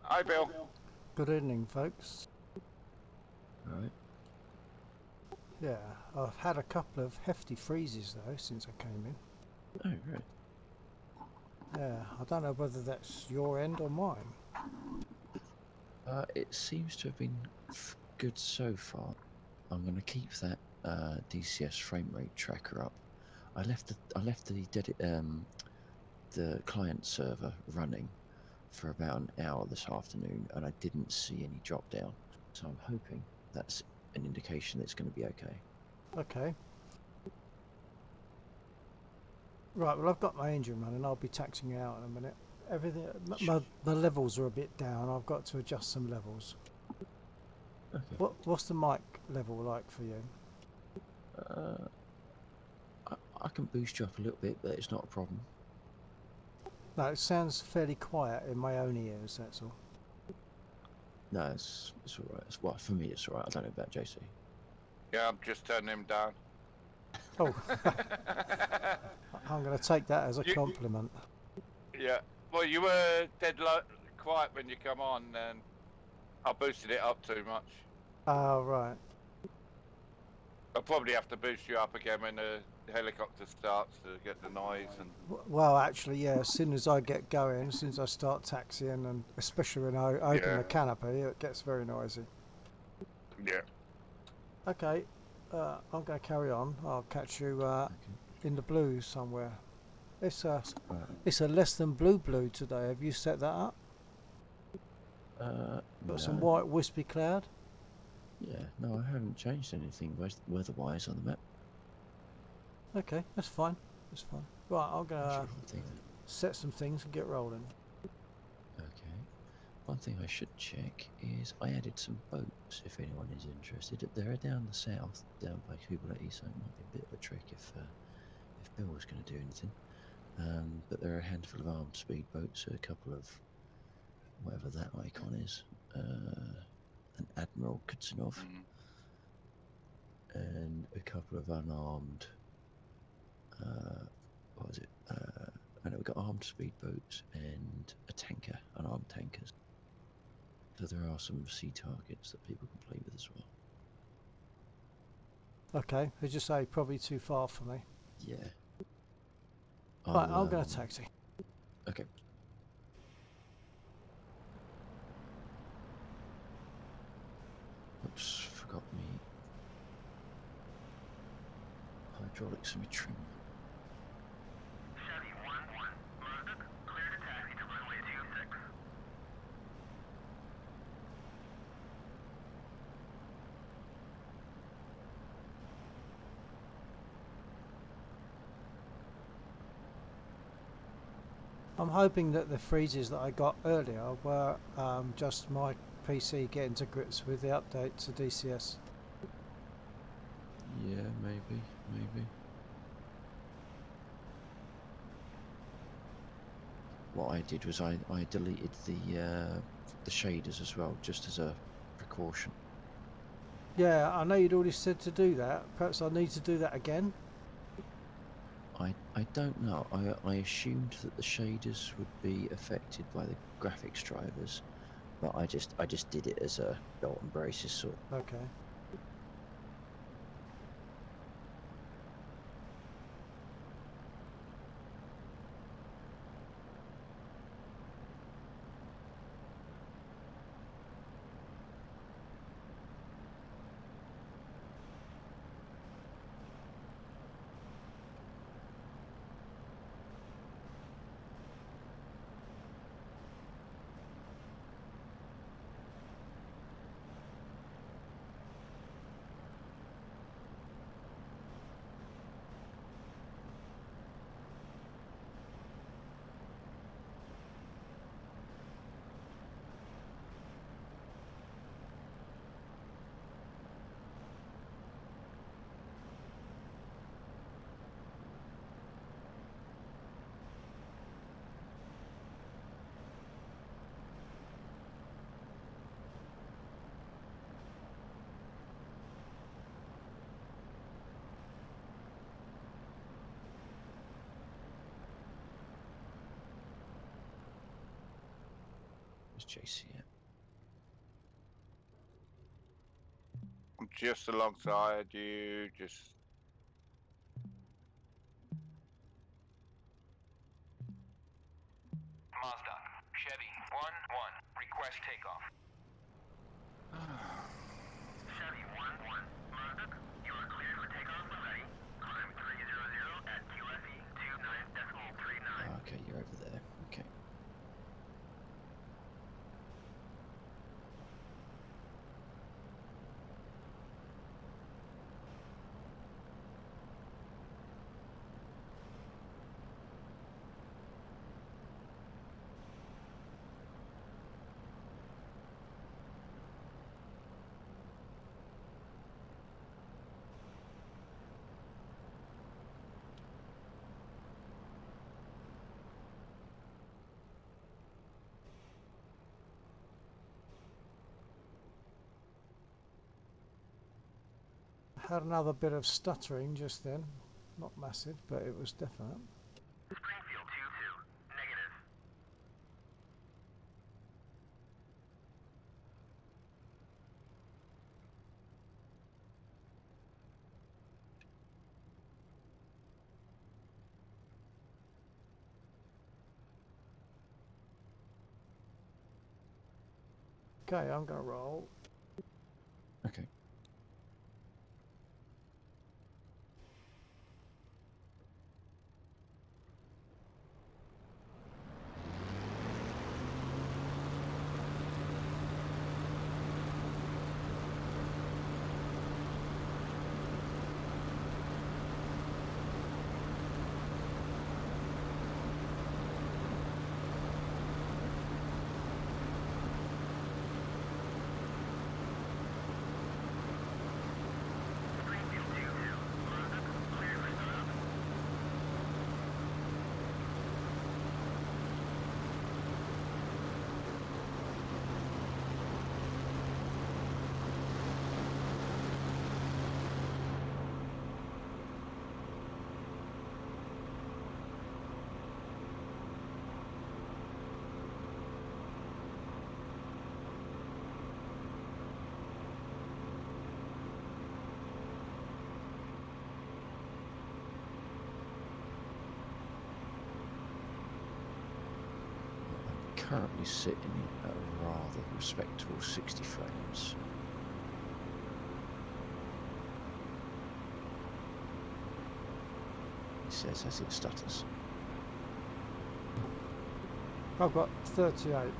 Hi, Bill. Good evening, folks. Right. Yeah, I've had a couple of hefty freezes though since I came in. Oh, right. Yeah, I don't know whether that's your end or mine. It seems to have been good so far. I'm going to keep that DCS frame rate tracker up. I left the client server running for about an hour this afternoon, and I didn't see any drop down. So I'm hoping that's an indication that it's going to be okay. Okay. Right, well I've got my engine running. I'll be taxing you out in a minute. Everything, my levels are a bit down. I've got to adjust some levels. Okay. What's the mic level like for you? I can boost you up a little bit, but it's not a problem. No, it sounds fairly quiet in my own ears. That's all. No, it's all right. Well, for me, it's all right. I don't know about JC. Yeah, I'm just turning him down. Oh, I'm going to take that as a compliment. Yeah. Well, you were dead quiet when you come on, and I boosted it up too much. Oh, right. I'll probably have to boost you up again when the helicopter starts to get the noise. And Well, actually, yeah, as soon as I get going, as soon as I start taxiing, and especially when I open the canopy, it gets very noisy. Yeah. Okay, I'm going to carry on. I'll catch you in the blue somewhere. It's a less than blue today. Have you set that up? Got some white wispy cloud? Yeah, no, I haven't changed anything weather-wise on the map. Okay, that's fine. That's fine. Right, I'm going to set some things and get rolling. Okay. One thing I should check is I added some boats if anyone is interested. They're down the south, down by Kubaleti, so it might be a bit of a trick if Bill was going to do anything. But there are a handful of armed speedboats, a couple of whatever that icon is, an Admiral Kutsunov, and a couple of unarmed. What was it? I know we've got armed speedboats and a tanker, unarmed tankers. So there are some sea targets that people can play with as well. Okay, as you say, probably too far for me. Yeah. Right, I'm going to taxi. Okay. Oops, forgot me hydraulics and me trim. Chevy 1-1, Murdoch, clear to taxi to runway 26. I'm hoping that the freezes that I got earlier were just my PC getting to grips with the update to DCS. Yeah, maybe. What I did was I deleted the shaders as well, just as a precaution. Yeah, I know you'd already said to do that. Perhaps I need to do that again. I don't know. I assumed that the shaders would be affected by the graphics drivers, but I just did it as a belt and braces sort. Okay. Where's JC at? I'm just alongside you, just... Mazda, Chevy 1-1, request takeoff. Chevy 1-1, Mazda, you are cleared for takeoff when ready. Climb 300 at QFE 29.39. Oh, okay, you're over there. Okay. Had another bit of stuttering just then. Not massive, but it was definite. Springfield 2-2, negative. Okay, I'm gonna roll. Okay. Springfield 2-2, Mazda, cleared for startup. I'm currently sitting at a rather respectable 60 frames. He says as it stutters. I've got 38.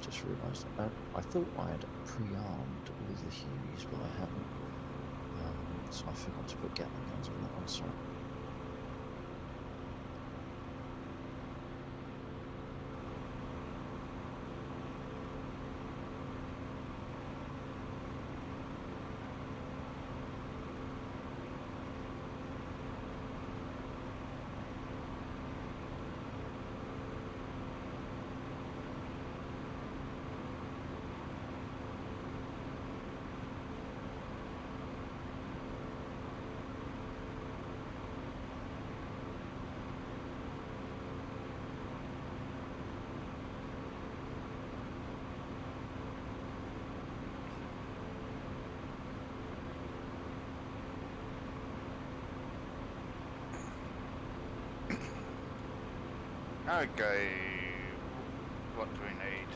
Just realised I thought I had pre-armed all the Hueys, but I haven't. So I forgot to put Gatling guns on that one. Sorry. Okay, what do we need?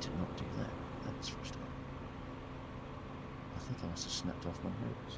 to not do that. That's for a start. I think I must have snapped off my nose.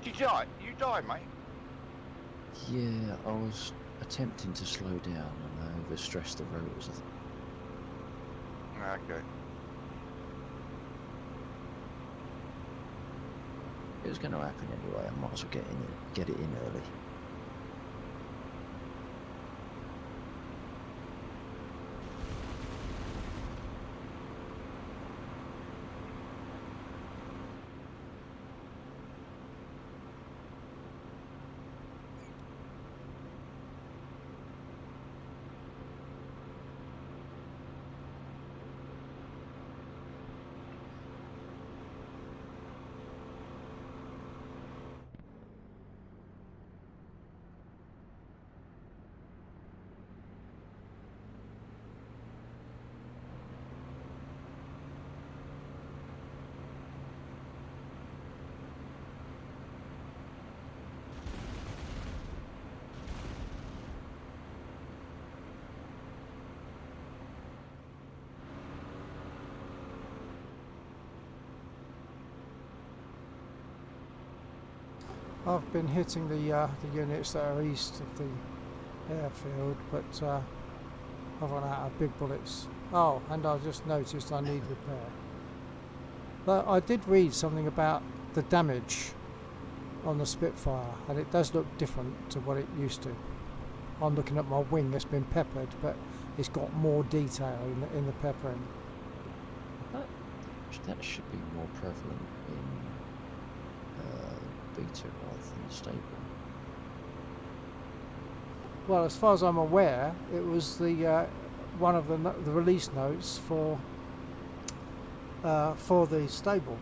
Did you die? You died, mate? Yeah, I was attempting to slow down and I overstressed the rotors. Okay. It was going to happen anyway. I might as well get it in early. I've been hitting the units that are east of the airfield, but I've run out of big bullets. Oh, and I just noticed I need repair. But I did read something about the damage on the Spitfire, and it does look different to what it used to. I'm looking at my wing that's been peppered, but it's got more detail in the peppering. That should be more prevalent in beta rather than stable. Well, as far as I'm aware, it was the one of the release notes for the stable.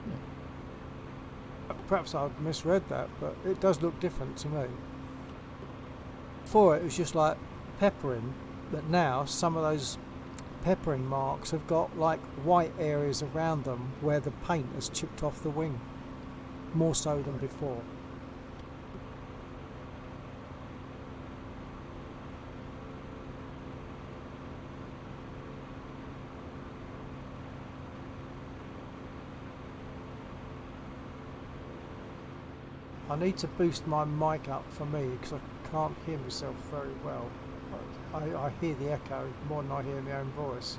Yeah. Perhaps I've misread that, but it does look different to me. Before it was just like peppering, but now some of those peppering marks have got like white areas around them where the paint has chipped off the wing, more so than before. I need to boost my mic up for me because I can't hear myself very well. I hear the echo more than I hear my own voice.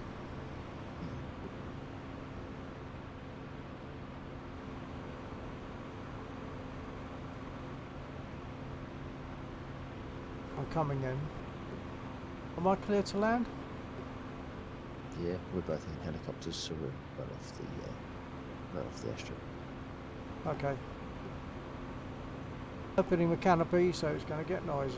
I'm coming in. Am I clear to land? Yeah, we're both in helicopters, so we're right off the airstrip. Okay. Opening the canopy, so it's going to get noisy.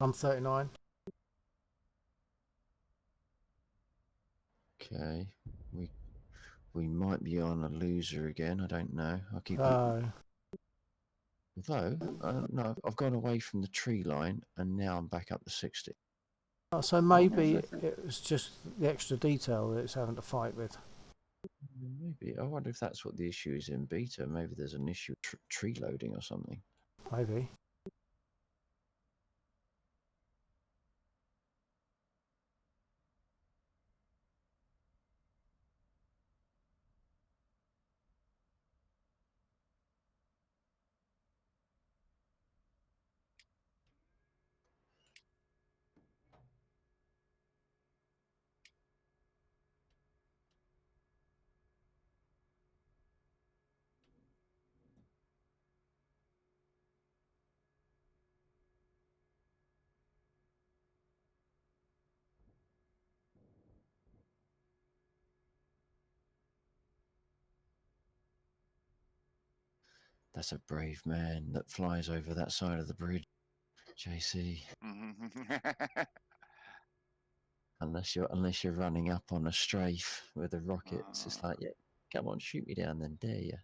I'm 39. Okay, we might be on a loser again. I don't know. I'll keep. Oh, Although, no, I've gone away from the tree line and now I'm back up to 60. so maybe it was just the extra detail that it's having to fight with. Maybe. I wonder if that's what the issue is in beta. Maybe there's an issue with tree loading or something. Maybe. That's a brave man that flies over that side of the bridge, JC. Unless you're running up on a strafe with a rocket, it's just like, yeah, come on, shoot me down, then dare you.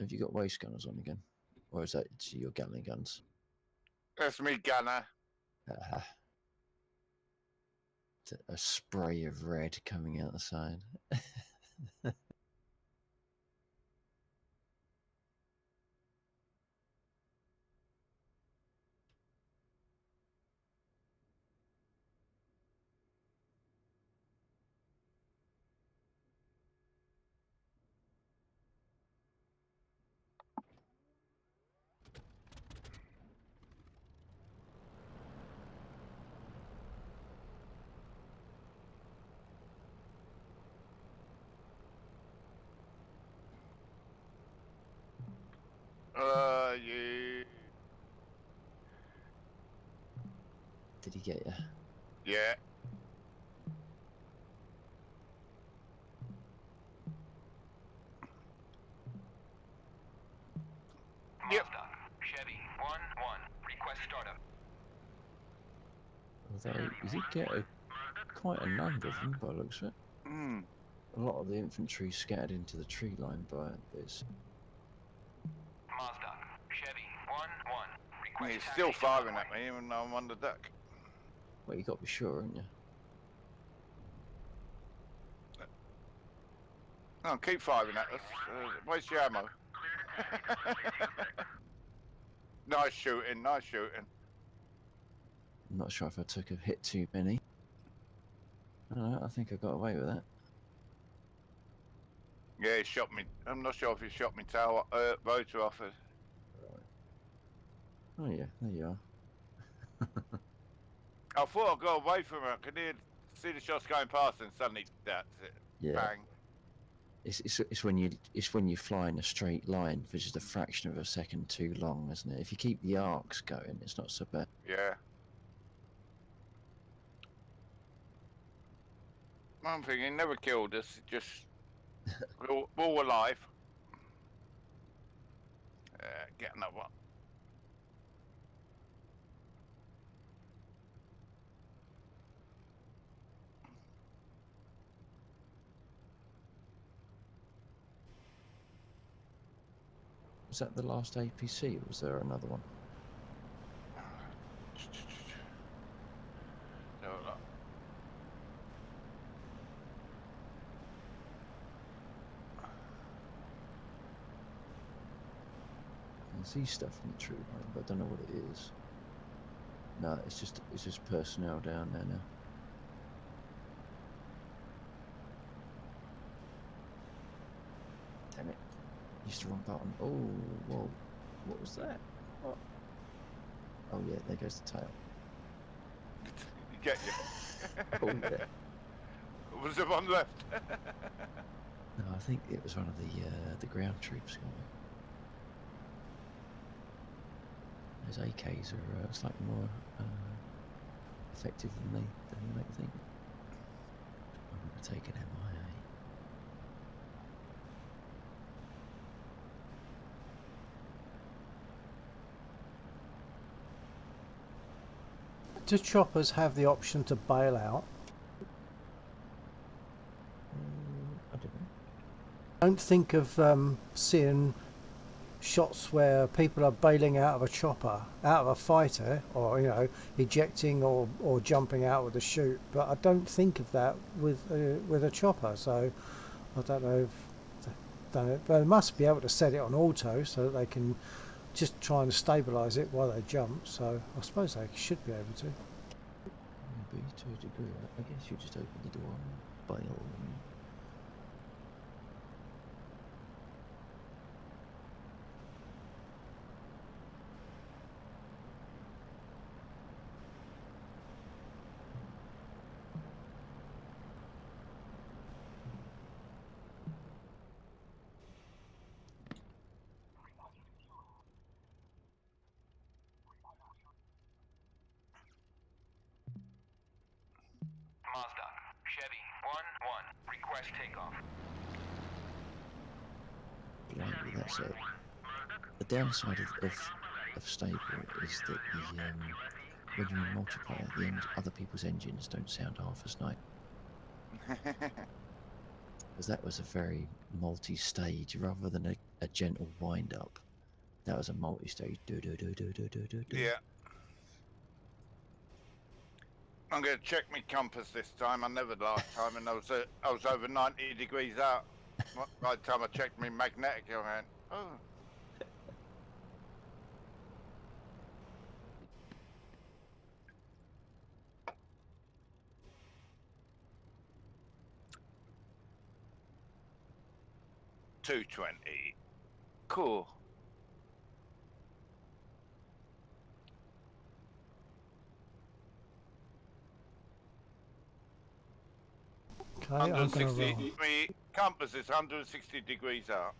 Have you got waist gunners on again? Or is that your Gatling guns? That's me, Gunner. A spray of red coming out the side. You. Did he get you? Yeah. Yep. Chevy 1-1. Request startup. Although, you did get quite a number of them by the looks of it. Mm. A lot of the infantry scattered into the tree line by this. Mazda. Chevy 1-1. Request He's still taxi to firing runway. at me even though I'm on the deck. Well, you got to be sure, haven't you? Oh, keep firing at us. Waste your ammo. Nice shooting, nice shooting. I'm not sure if I took a hit too many. I don't know, I think I got away with that. Yeah, he shot me. I'm not sure if he shot me tower rotor off it. Right. Oh yeah, there you are. I thought I'd go away from it. I could see the shots going past and suddenly that's it. Yeah. Bang. It's when you fly in a straight line for just a fraction of a second too long, isn't it? If you keep the arcs going, it's not so bad. Yeah. One thing, he never killed us, just we're all alive. Get another one. Was that the last APC, or was there another one? see stuff on the tree line, but I don't know what it is. No, it's just personnel down there now. Damn it! Used the wrong button. Oh, whoa! What was that? What? Oh yeah, there goes the tail. Get you. Oh yeah. Was there one left? No, I think it was one of the ground troops guy. Those AKs are slightly more effective than you might think. I'm going to take an MIA. Do choppers have the option to bail out? I don't know. Don't think of seeing shots where people are bailing out of a chopper, out of a fighter, or ejecting or jumping out with a chute. But I don't think of that with a chopper. So I don't know if they've done it, but they must be able to set it on auto so that they can just try and stabilise it while they jump. So I suppose they should be able to. Maybe to a degree. I guess you just open the door and bail and. Mazda, Chevy 1-1, request takeoff. Blimey, that's it. The downside of stable is that when you're in multiplayer, other people's engines don't sound half as nice. Because that was a very multi-stage rather than a gentle wind-up. That was a multi-stage. Yeah. I'm going to check my compass this time. I never last time, and I was over 90 degrees out. By the time I checked my magnetic, I went, oh. $220. Cool. Okay, I'm going to 160. roll. My compass is 160 degrees out.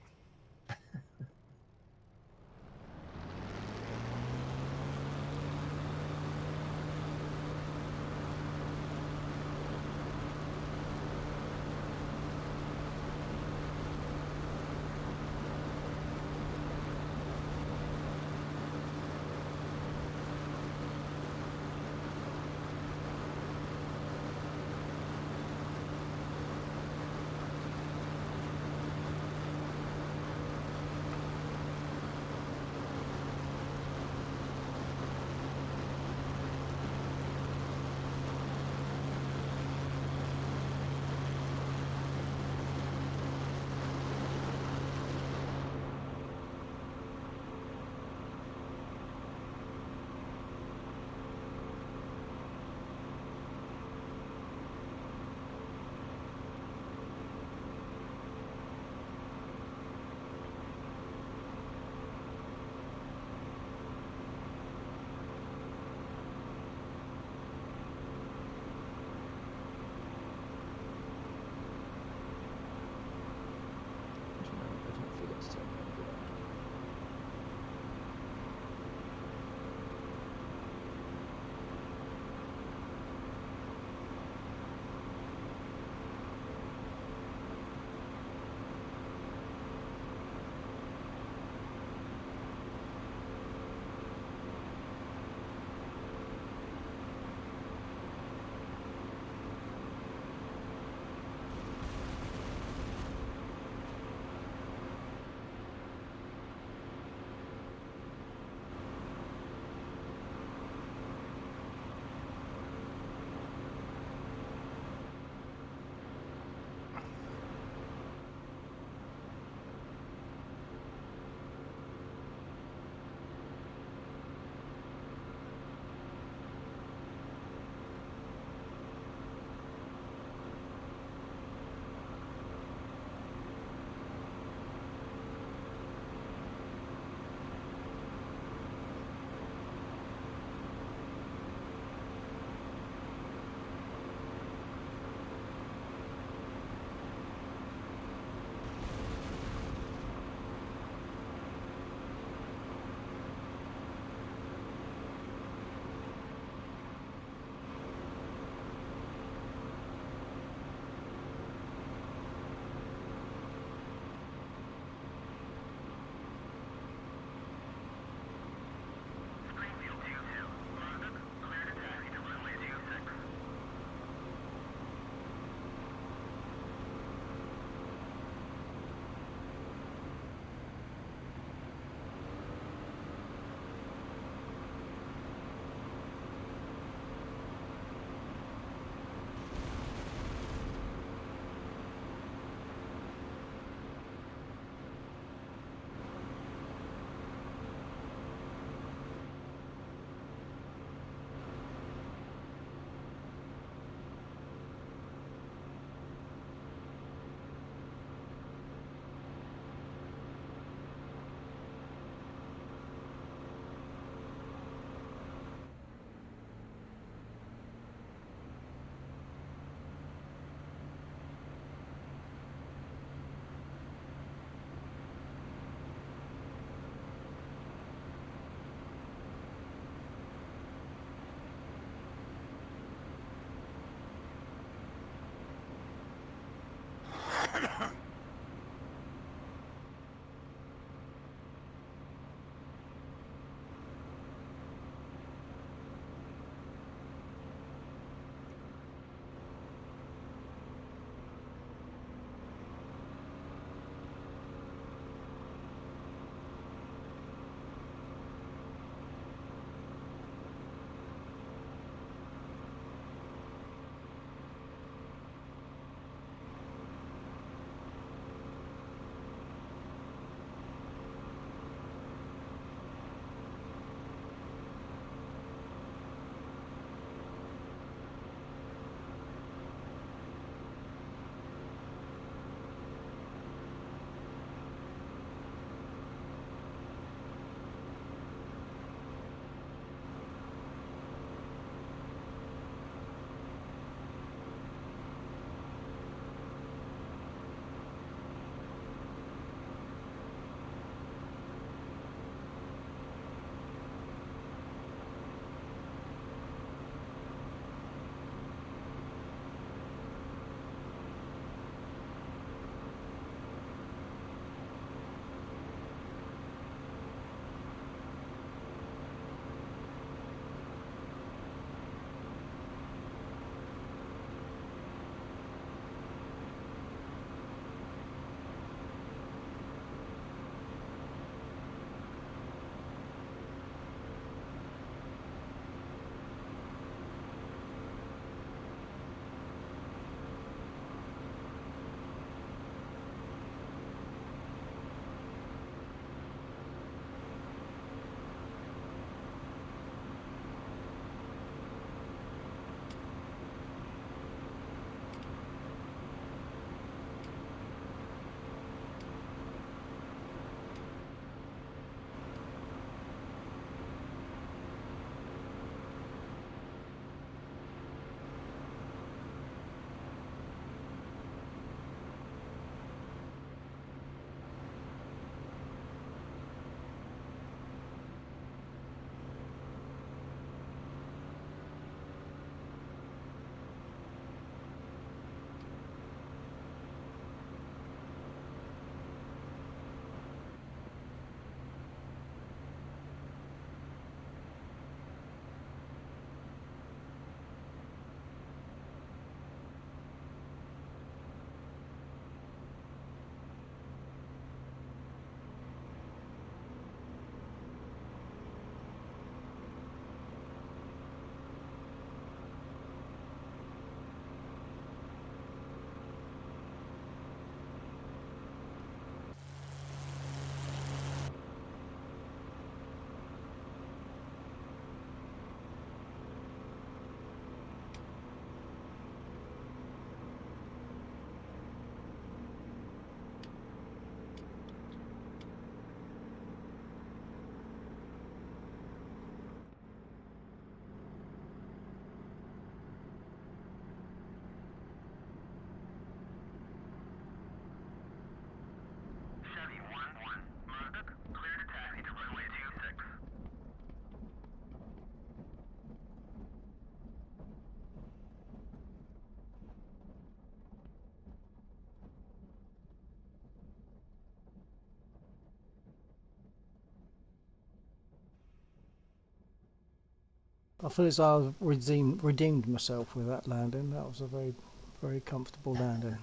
I feel as though I redeemed myself with that landing. That was a very, very comfortable landing.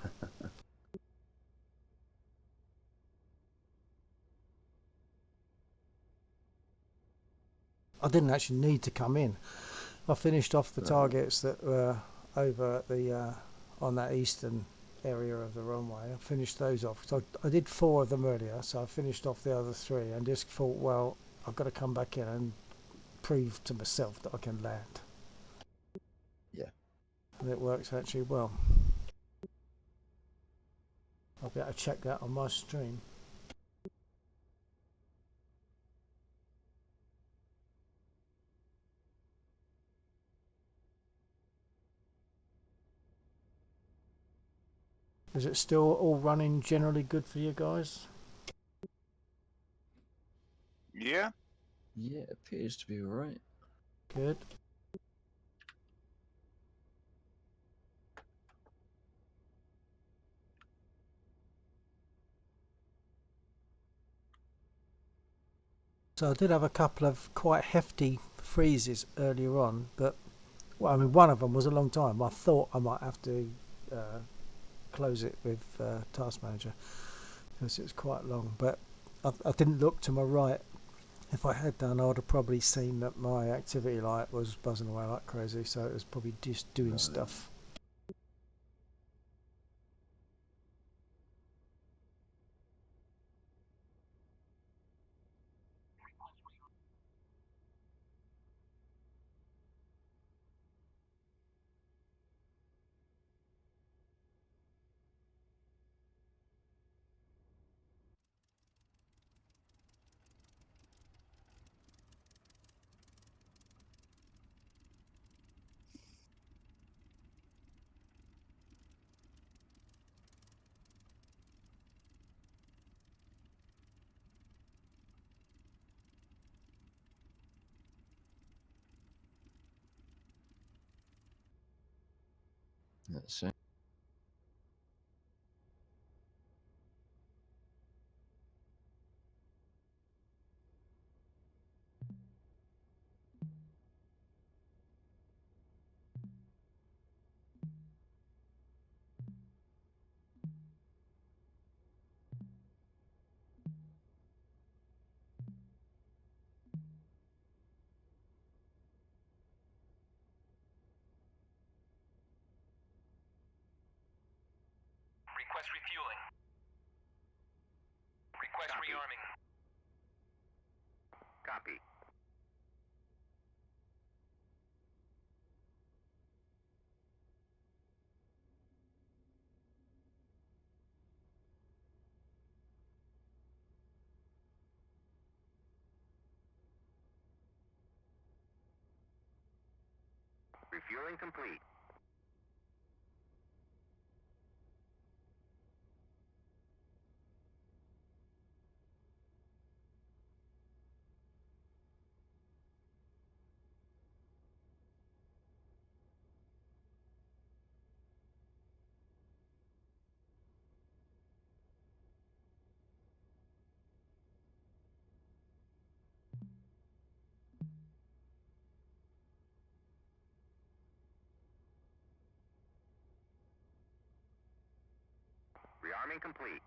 I didn't actually need to come in. I finished off the targets that were over at the on that eastern area of the runway. I finished those off. So I did 4 of them earlier, so I finished off the other 3 and just thought, well, I've got to come back in and prove to myself that I can land. Yeah. And it works actually well. I'll be able to check that on my stream. Is it still all running generally good for you guys? Yeah. Yeah, it appears to be alright. Good. So I did have a couple of quite hefty freezes earlier on, but well, I mean, one of them was a long time. I thought I might have to close it with Task Manager because it was quite long, but I didn't look to my right. If I had done, I would have probably seen that my activity light was buzzing away like crazy, so it was probably just doing Right. stuff. Let's see. Request refueling. Request rearming. Copy. Refueling complete. Rearming complete.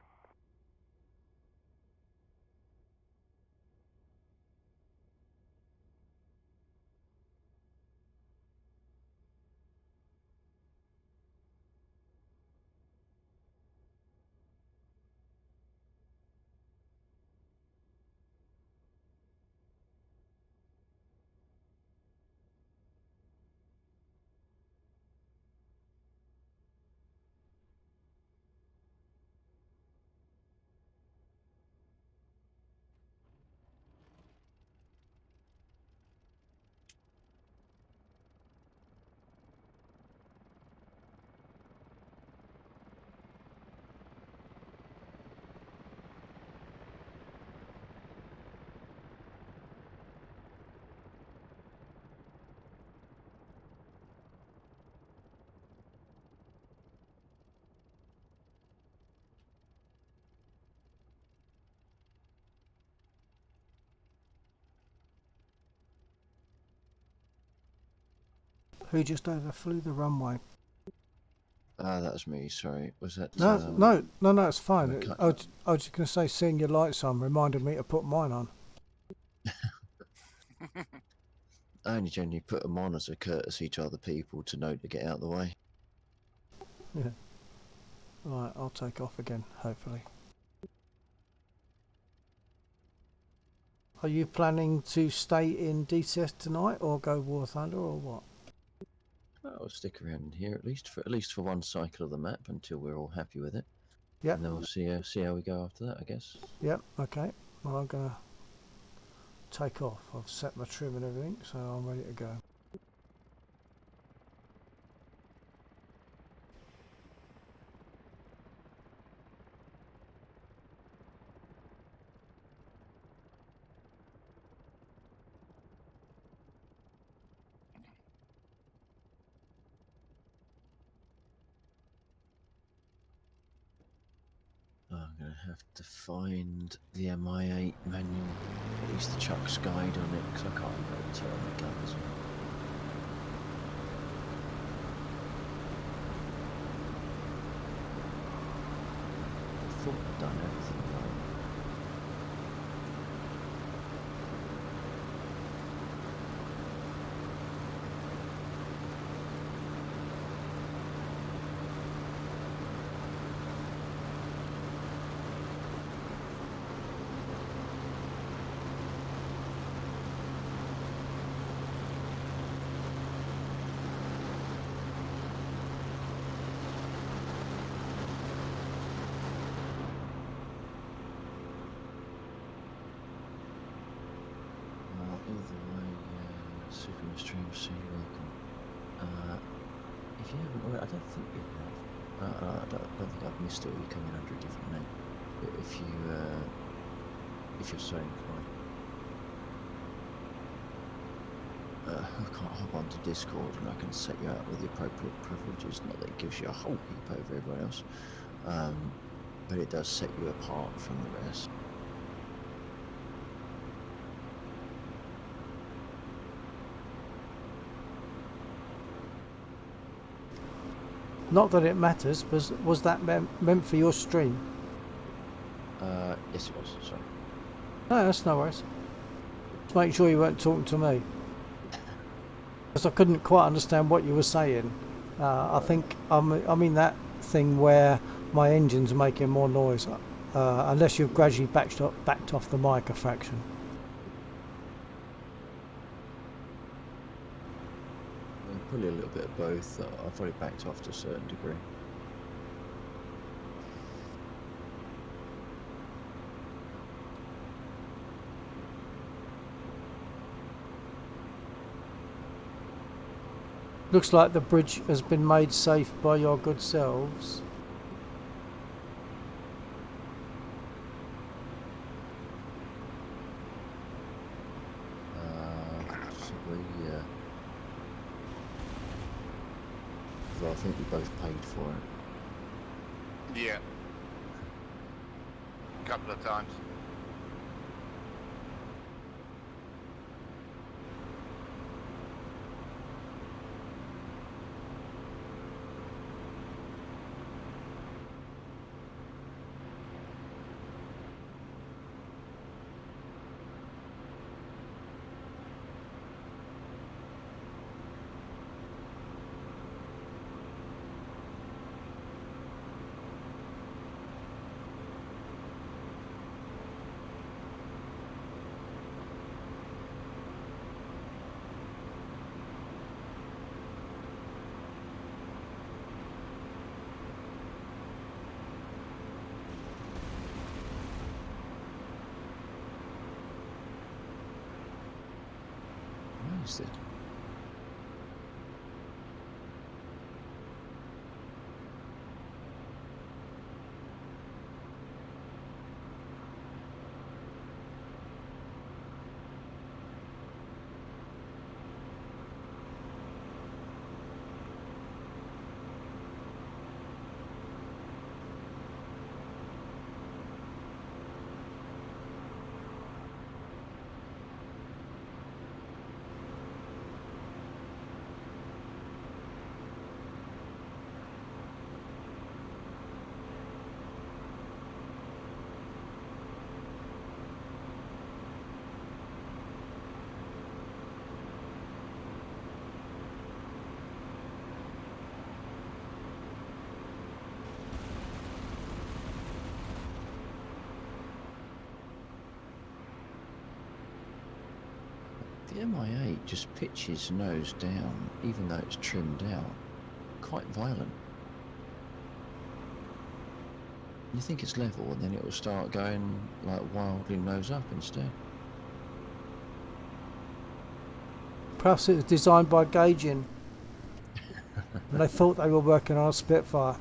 Who just overflew the runway? Ah, that was me. Sorry. Was that? No, it's fine. I can't- I was just going to say, seeing your lights on reminded me to put mine on. I only generally put them on as a courtesy to other people to know to get out of the way. Yeah. Right, I'll take off again, hopefully. Are you planning to stay in DCS tonight or go War Thunder or what? I'll stick around here at least for one cycle of the map until we're all happy with it. Yep. And then we'll see how we go after that, I guess. Yep, okay. Well, I'm going to take off. I've set my trim and everything, so I'm ready to go. I'm going to have to find the MI8 manual, at least the Chuck's guide on it, because I can't remember to turn the guns on. I thought I'd done everything right. Either way, super stream, so you're welcome. If you haven't already, I don't think you have. I don't think I've missed it, or you come in under a different name. But if you're so inclined, I can't hop onto Discord and I can set you out with the appropriate privileges. Not that it gives you a whole heap over everyone else, but it does set you apart from the rest. Not that it matters, was that meant for your stream? Yes, it was. Sorry. No, that's no worries. Just make sure you weren't talking to me. Because I couldn't quite understand what you were saying. I think I'm in that thing where my engine's making more noise, unless you've gradually backed off the mic a fraction. Probably a little bit of both. I've probably backed off to a certain degree. Looks like the bridge has been made safe by your good selves. Well, I think we both paid for it. Yeah. A couple of times. Why is it? The MI8 just pitches nose down, even though it's trimmed out. Quite violent. You think it's level, and then it will start going like wildly nose up instead. Perhaps it was designed by Gauging, and they thought they were working on a Spitfire.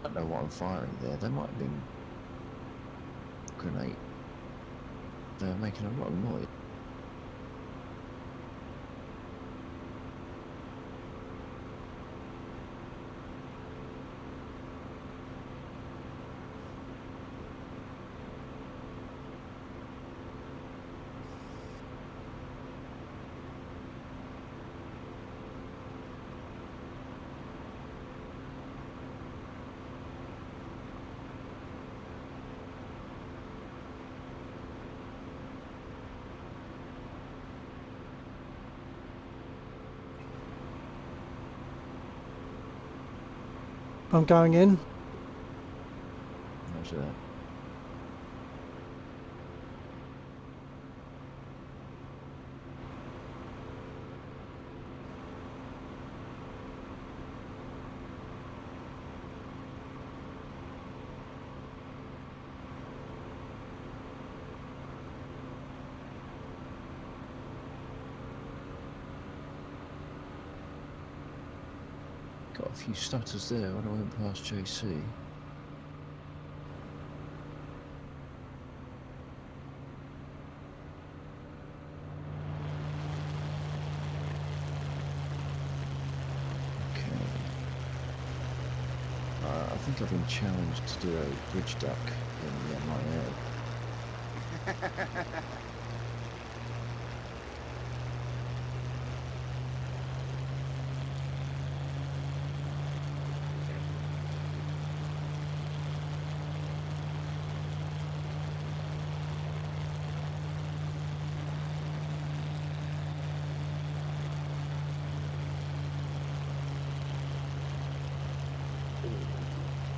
I don't know what I'm firing there. There might have been grenade. They're making a lot of noise. I'm going in. Roger that. Got a few stutters there when I went past JC. Okay. I think I've been challenged to do a bridge duck in the MIA.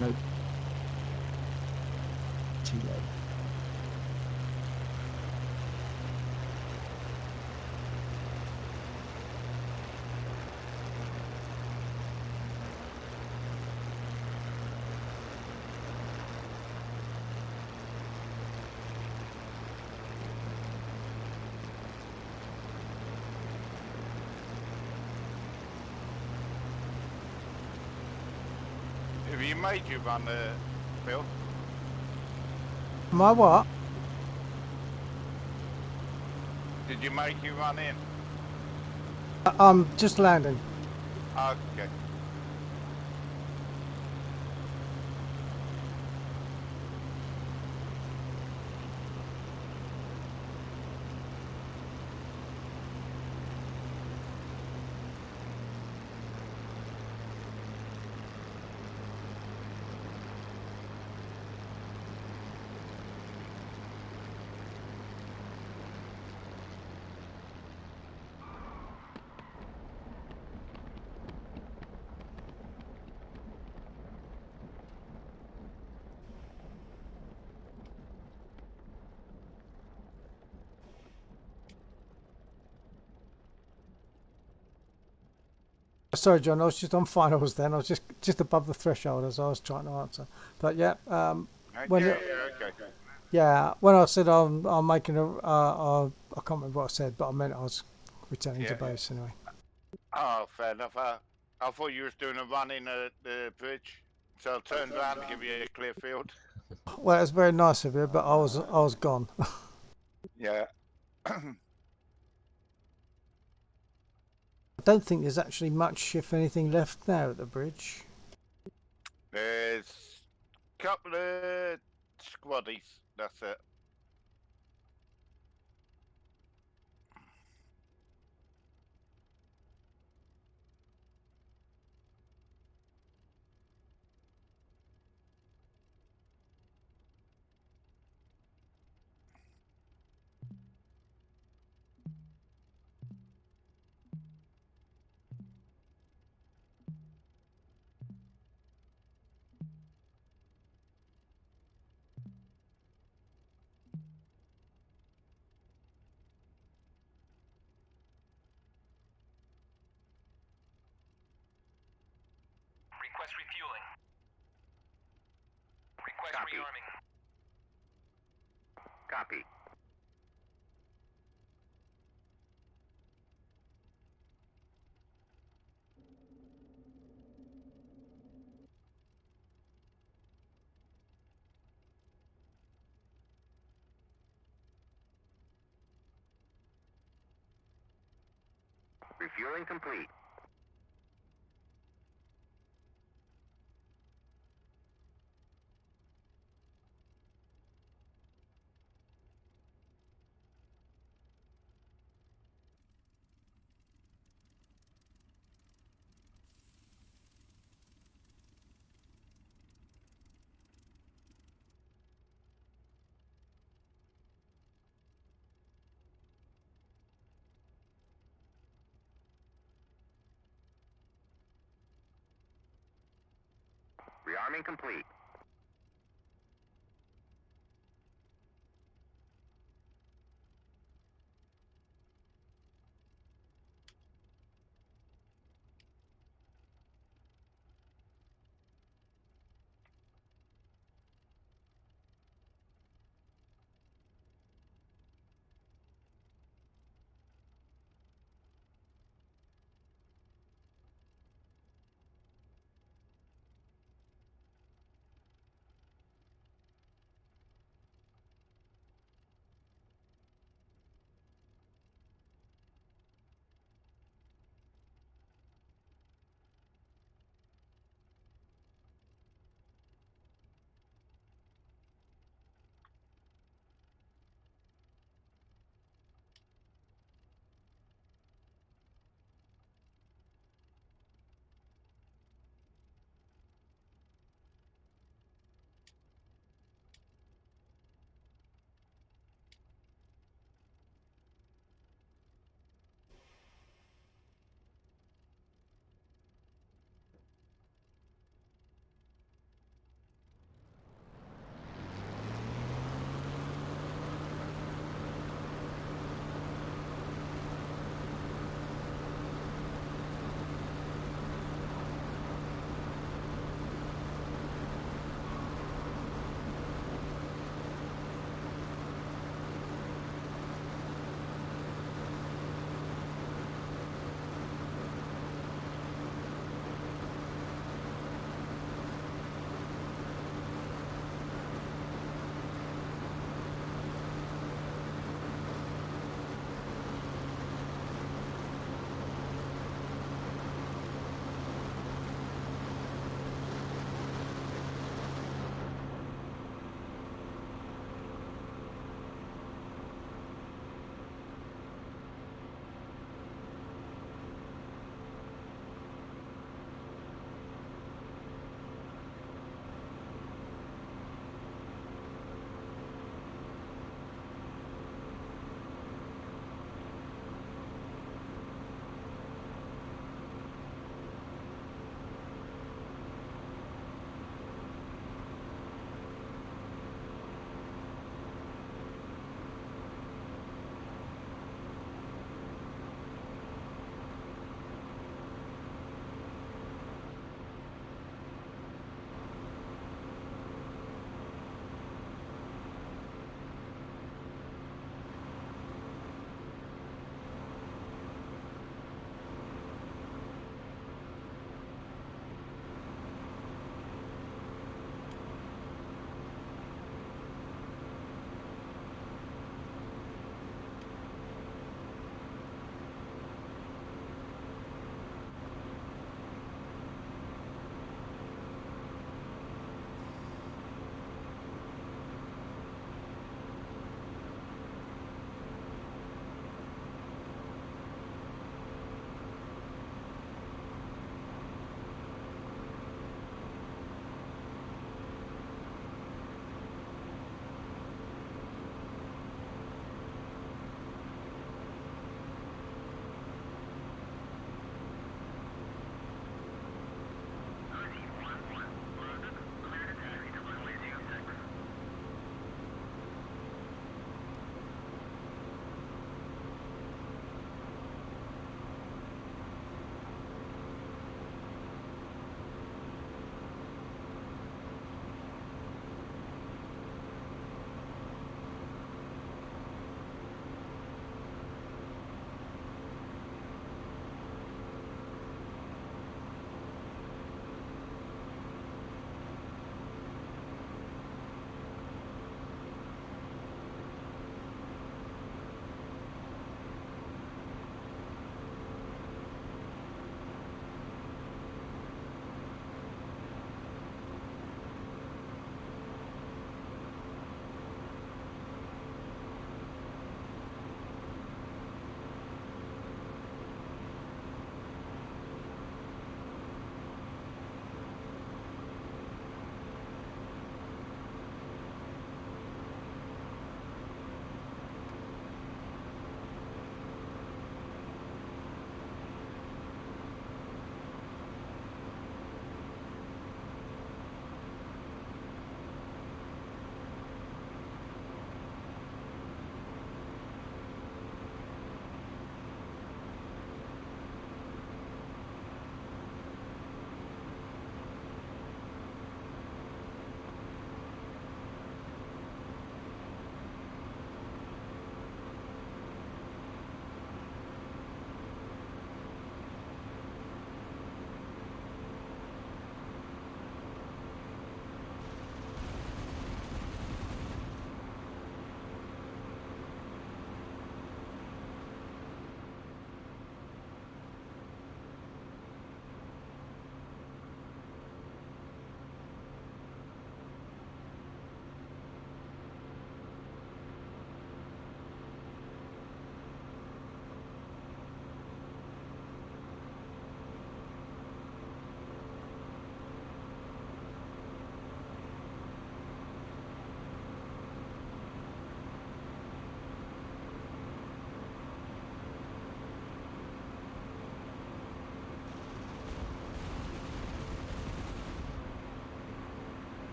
Nope. Too late. Have you made you run, Bill? My what? Did you make you run in? I'm just landing. Okay. Sorry, John. I was just on finals then. I was just above the threshold as I was trying to answer. But yeah, when Yeah, it, okay. yeah, when I said I'm making a, I can't remember what I said, but I meant I was returning to Yeah, yeah. base anyway. Oh, fair enough. I thought you was doing a run in at the bridge, so I turned around to give you a clear field. Well, it was very nice of you, but I was gone. Yeah. I don't think there's actually much, if anything, left now at the bridge. There's a couple of squaddies. That's it. Request refueling. Request Copy. rearming. Copy. Refueling complete. Rearming complete.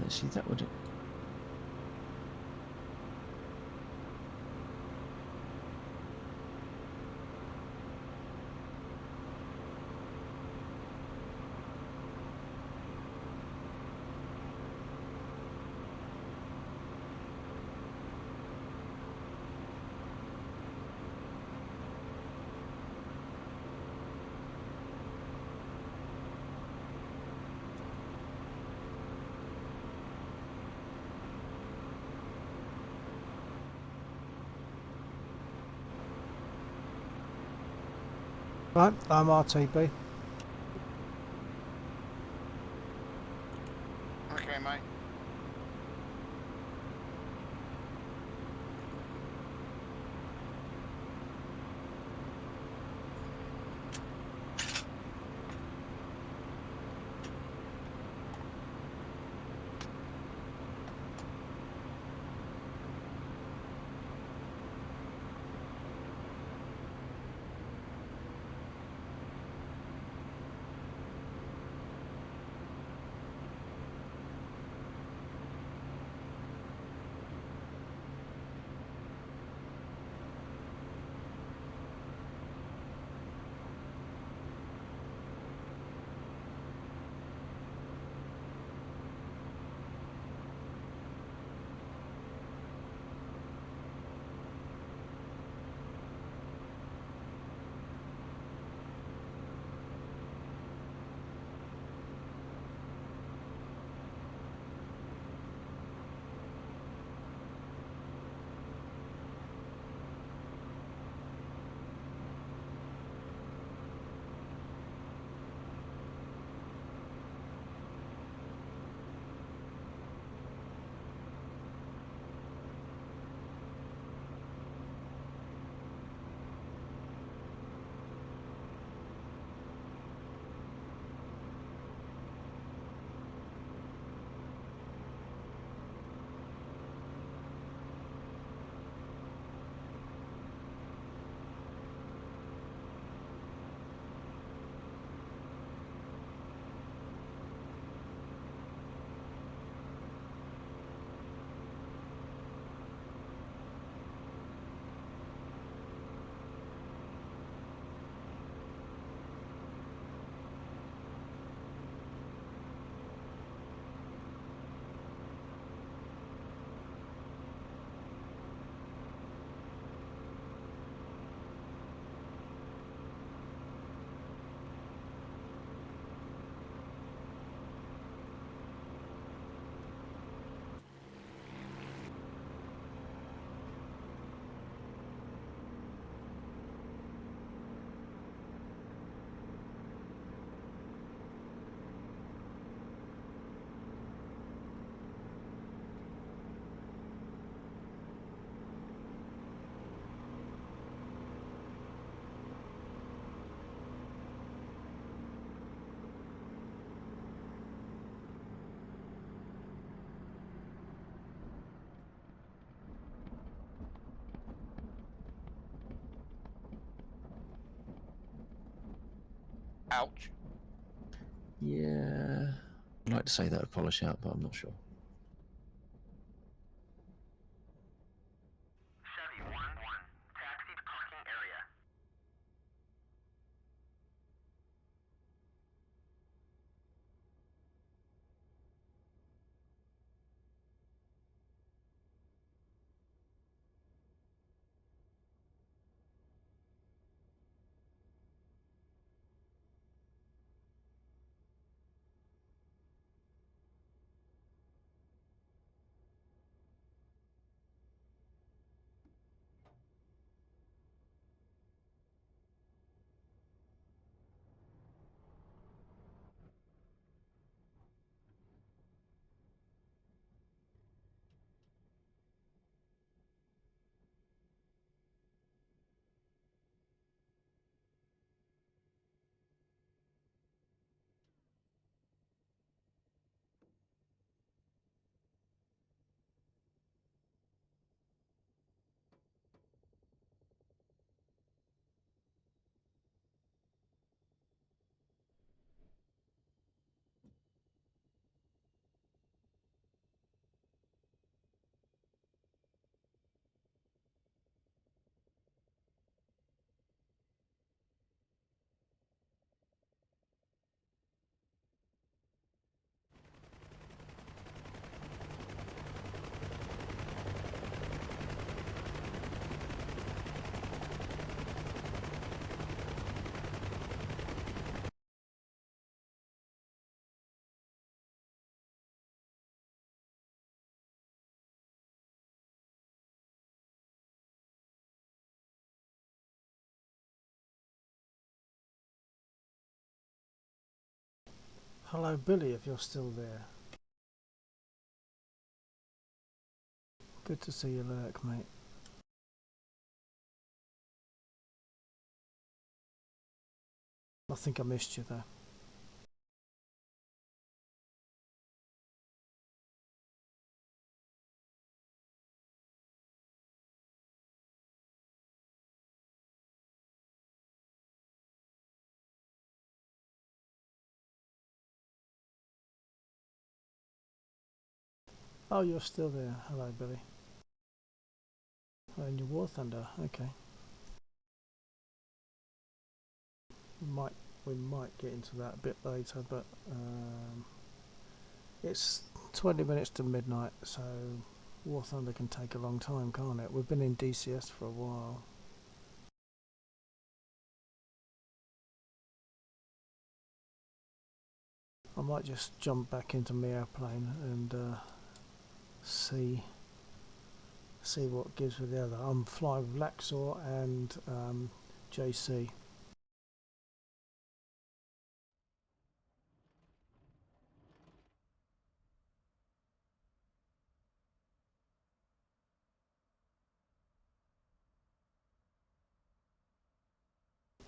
See, that would. Right, I'm RTB. Okay, mate. Ouch. Yeah. I'd like to say that would polish out, but I'm not sure. Chevy 1-1, taxi to parking area. Hello, Billy, if you're still there. Good to see you lurk, mate. I think I missed you there. Oh, you're still there. Hello, Billy. Oh, and your War Thunder. Okay. We might get into that a bit later, but it's 20 minutes to midnight, so War Thunder can take a long time, can't it? We've been in DCS for a while. I might just jump back into my airplane and see what gives with the other. I'm flying with Laxor and JC.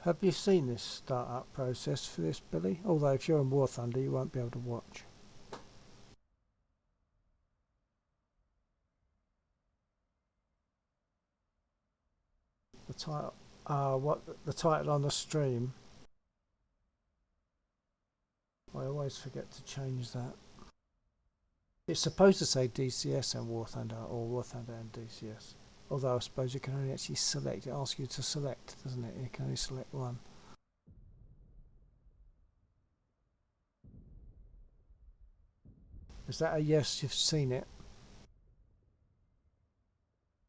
Have you seen this startup process for this, Billy? Although if you're in War Thunder, you won't be able to watch. The title, what the title on the stream? I always forget to change that. It's supposed to say DCS and War Thunder, or War Thunder and DCS. Although I suppose you can only actually select. It asks you to select, doesn't it? You can only select one. Is that a yes? You've seen it.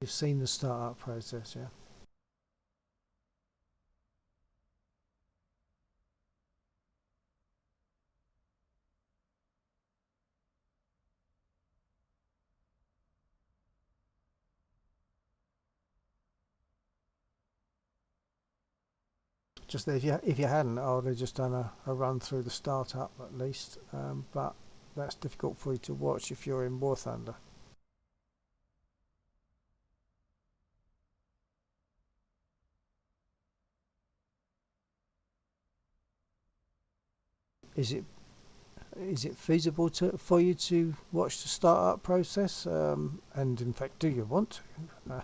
You've seen the startup process, yeah. Just if you hadn't, I would have just done a run through the startup at least. But that's difficult for you to watch if you're in War Thunder. Is it feasible for you to watch the startup process? And in fact, do you want to?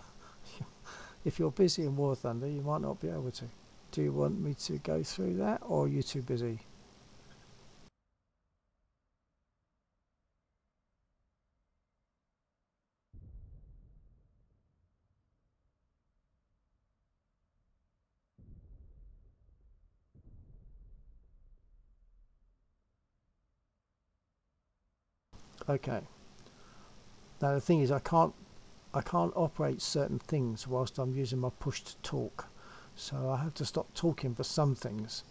If you're busy in War Thunder, you might not be able to. Do you want me to go through that, or are you too busy? Okay. Now the thing is, I can't operate certain things whilst I'm using my push to talk, so I have to stop talking for some things,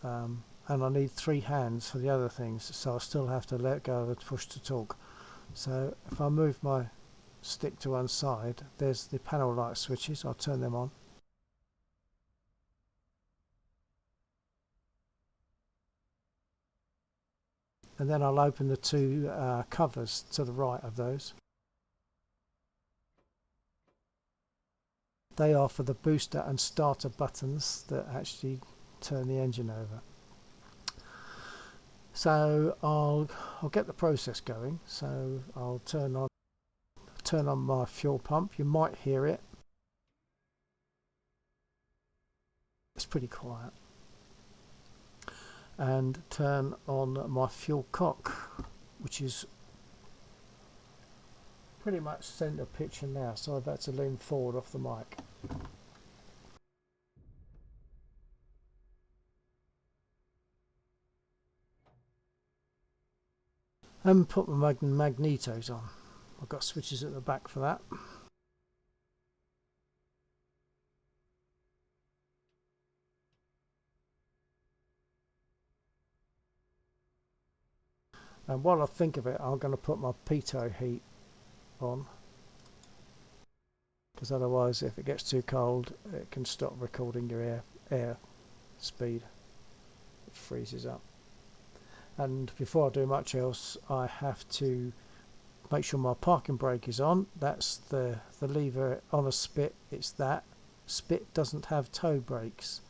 and I need 3 hands for the other things, so I still have to let go of the push to talk. So if I move my stick to one side, there's the panel light switches. I'll turn them on. And then I'll open the 2 covers to the right of those. They are for the booster and starter buttons that actually turn the engine over. So I'll get the process going. So I'll turn on my fuel pump. You might hear it. It's pretty quiet. And turn on my fuel cock, which is pretty much centre picture now, so I've had to lean forward off the mic. And put my magnetos on. I've got switches at the back for that. And while I think of it, I'm going to put my pitot heat on, because otherwise if it gets too cold it can stop recording your air speed. It freezes up. And before I do much else, I have to make sure my parking brake is on. That's the lever on a spit. It's that. Spit doesn't have toe brakes.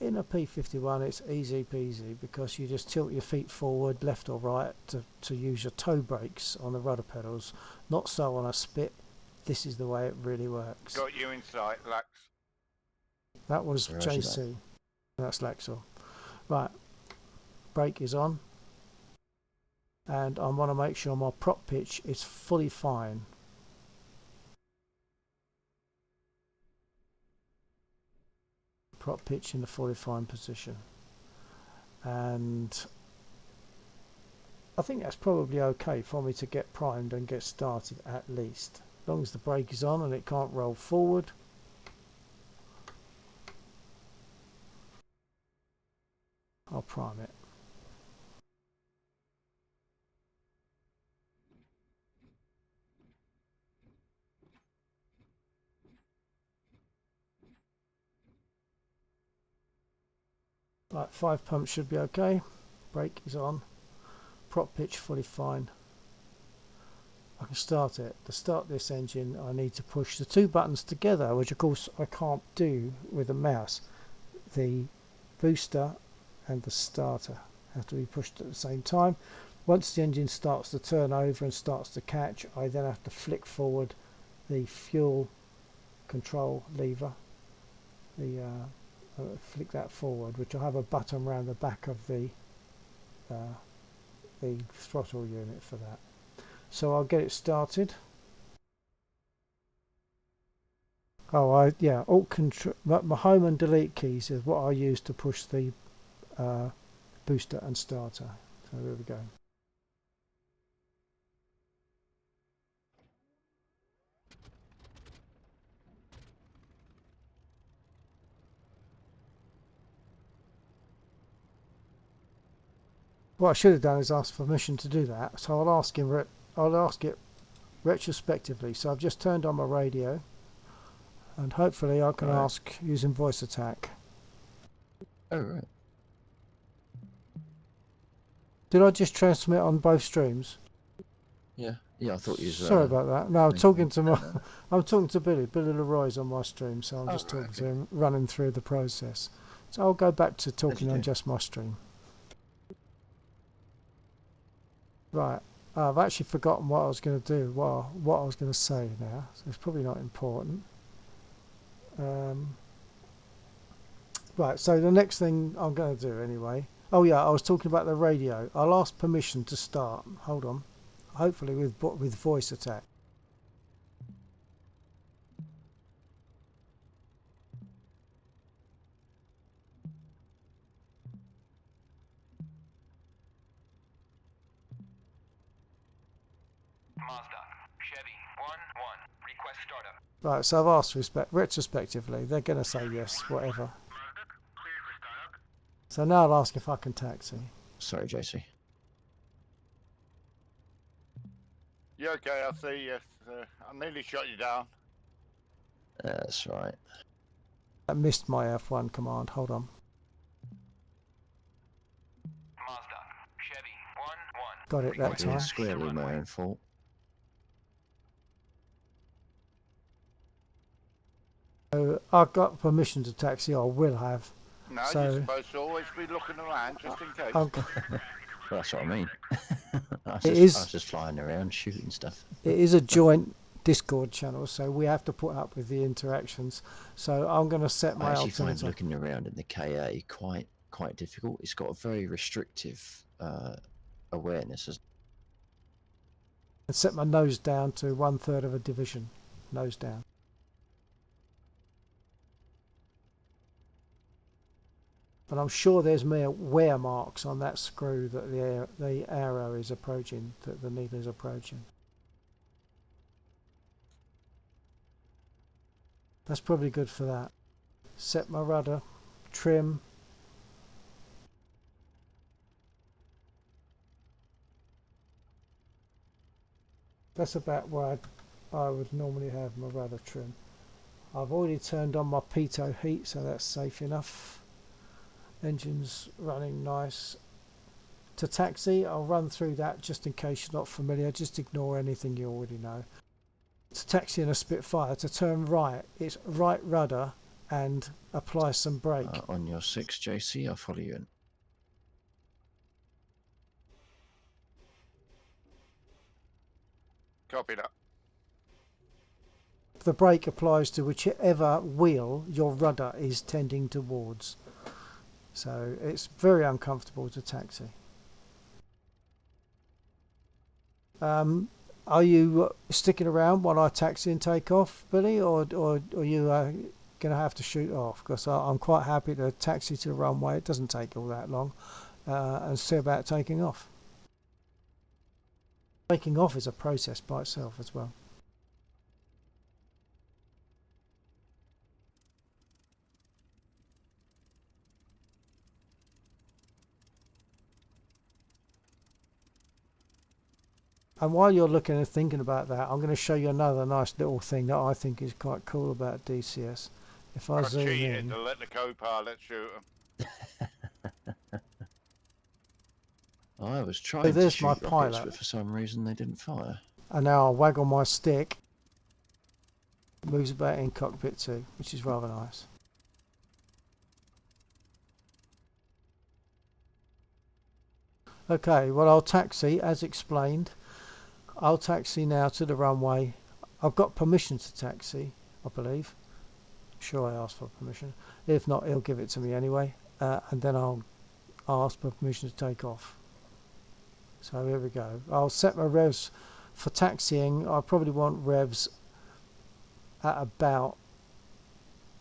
In a P51 it's easy peasy because you just tilt your feet forward, left or right, to use your toe brakes on the rudder pedals. Not so on a spit. This is the way it really works. Got you in sight, Lux. That was Roger that. JC. That's Lexor. Right, brake is on. And I want to make sure my prop pitch is fully fine. Prop pitch in the fully fine position. And I think that's probably okay for me to get primed and get started at least. As long as the brake is on and it can't roll forward. I'll prime it. Right, 5 pumps should be okay. Brake is on. Prop pitch fully fine. I can start it. To start this engine I need to push the 2 buttons together, which of course I can't do with a mouse. The booster and the starter have to be pushed at the same time. Once the engine starts to turn over and starts to catch, I then have to flick forward the fuel control lever, flick that forward, which will have a button around the back of the throttle unit for that. So I'll get it started. Oh, Alt Control, my home and delete keys is what I use to push the booster and starter. So there we go. What I should have done is ask permission to do that. So I'll ask him. I'll ask it retrospectively. So I've just turned on my radio, and hopefully I can ask using voice attack. Oh right. Did I just transmit on both streams? Yeah. Yeah. I thought you. Sorry about that. No, I'm talking to my. No. I'm talking to Billy. Billy Leroy's on my stream, so I'm just right, talking to him, running through the process. So I'll go back to talking on just my stream. Right. I've actually forgotten what I was going to do. What I was going to say now. So it's probably not important. Right. So the next thing I'm going to do anyway. Oh yeah, I was talking about the radio. I'll ask permission to start. Hold on. Hopefully with voice attack. Mazda, Chevy, 1-1, request startup. Right, so I've asked retrospectively. They're going to say yes, whatever. Mazda, clear for startup. So now I'll ask if I can taxi. Sorry, JC. You okay? I see. Yes. I nearly shot you down. That's right. I missed my F1 command. Hold on. Mazda, Chevy, 1-1. Got it that That time. is squarely my own fault. So I've got permission to taxi, or will have. No, So- you're supposed to always be looking around just in case. I've Well, that's what I mean. I It was just flying around shooting stuff. It is a joint Discord channel, so we have to put up with the interactions. So I'm going to set I my actually find alternative. looking around in the KA quite difficult. It's got a very restrictive awareness. And set my nose down to 1/3 of a division. Nose down. But I'm sure there's mere wear marks on that screw that the arrow is approaching, that the needle is approaching. That's probably good for that. Set my rudder, trim. That's about where I would normally have my rudder trim. I've already turned on my pitot heat, so that's safe enough. Engine's running nice. To taxi, I'll run through that just in case you're not familiar. Just ignore anything you already know. To taxi in a Spitfire, to turn right, it's right rudder and apply some brake. On your 6 JC, I'll follow you in. Copy that. The brake applies to whichever wheel your rudder is tending towards. So it's very uncomfortable to taxi. Are you sticking around while I taxi and take off, Billy, or are you going to have to shoot off? Because I'm quite happy to taxi to the runway. It doesn't take all that long, and see about taking off. Taking off is a process by itself as well. And while you're looking and thinking about that, I'm going to show you another nice little thing that I think is quite cool about DCS. If I zoom cheated in, to let the co-pilot shoot him. I was trying to there's shoot my rockets, pilot. but for some reason they didn't fire. And now I'll waggle my stick. Moves about in cockpit too, which is rather nice. Okay, well I'll taxi as explained. I'll taxi now to the runway. I've got permission to taxi, I believe. I'm sure I asked for permission. If not, he'll give it to me anyway. And then I'll ask for permission to take off. So here we go. I'll set my revs for taxiing. I probably want revs at about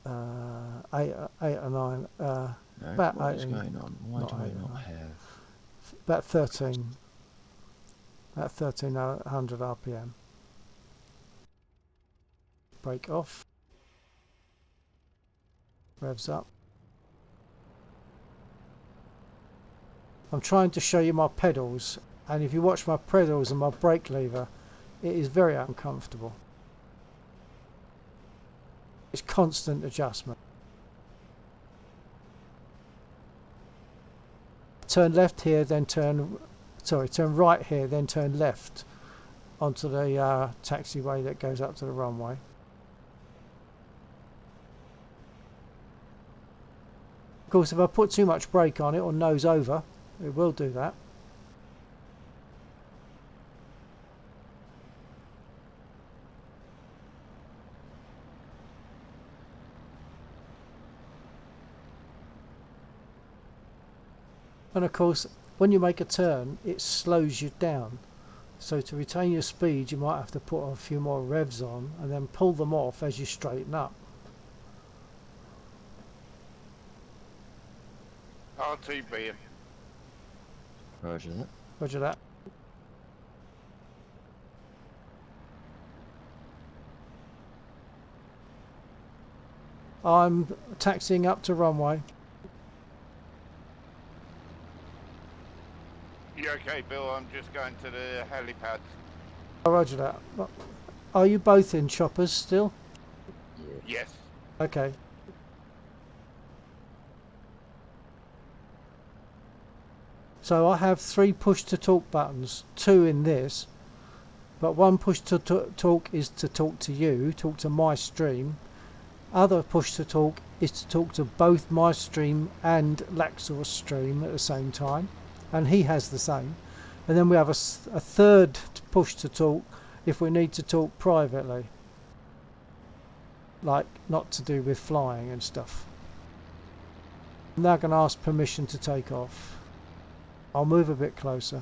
8 or 9. No, about what is 18, going on? Why not do I 8 or not 9. have... About 13. About 1300 RPM. Brake off. Revs up. I'm trying to show you my pedals, and if you watch my pedals and my brake lever, it is very uncomfortable. It's constant adjustment. Turn left here, then turn right here, then turn left onto the taxiway that goes up to the runway. Of course, if I put too much brake on it or nose over, it will do that. And of course, when you make a turn, it slows you down. So to retain your speed, you might have to put a few more revs on and then pull them off as you straighten up. RTB. Roger that. Roger that. I'm taxiing up to runway. You okay, Bill? I'm just going to the helipad. Oh, roger that. Are you both in choppers still? Yeah. Yes. Okay. So I have 3 push to talk buttons, 2 in this, but one push to talk is to talk to you, talk to my stream. Other push to talk is to talk to both my stream and Laxor's stream at the same time, and he has the same. And then we have a third push to talk if we need to talk privately, like not to do with flying and stuff. I'm now going to ask permission to take off. I'll move a bit closer.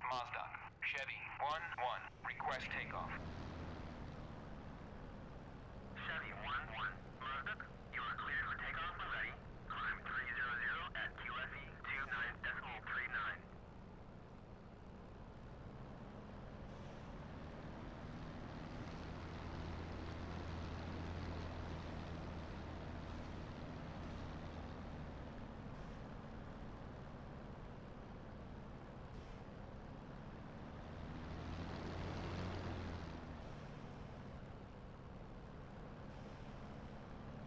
Mazda, Chevy 1-1, request takeoff. Chevy 1-1, Mazda, you are cleared for takeoff when ready. Climb 300 at QFE 29.39.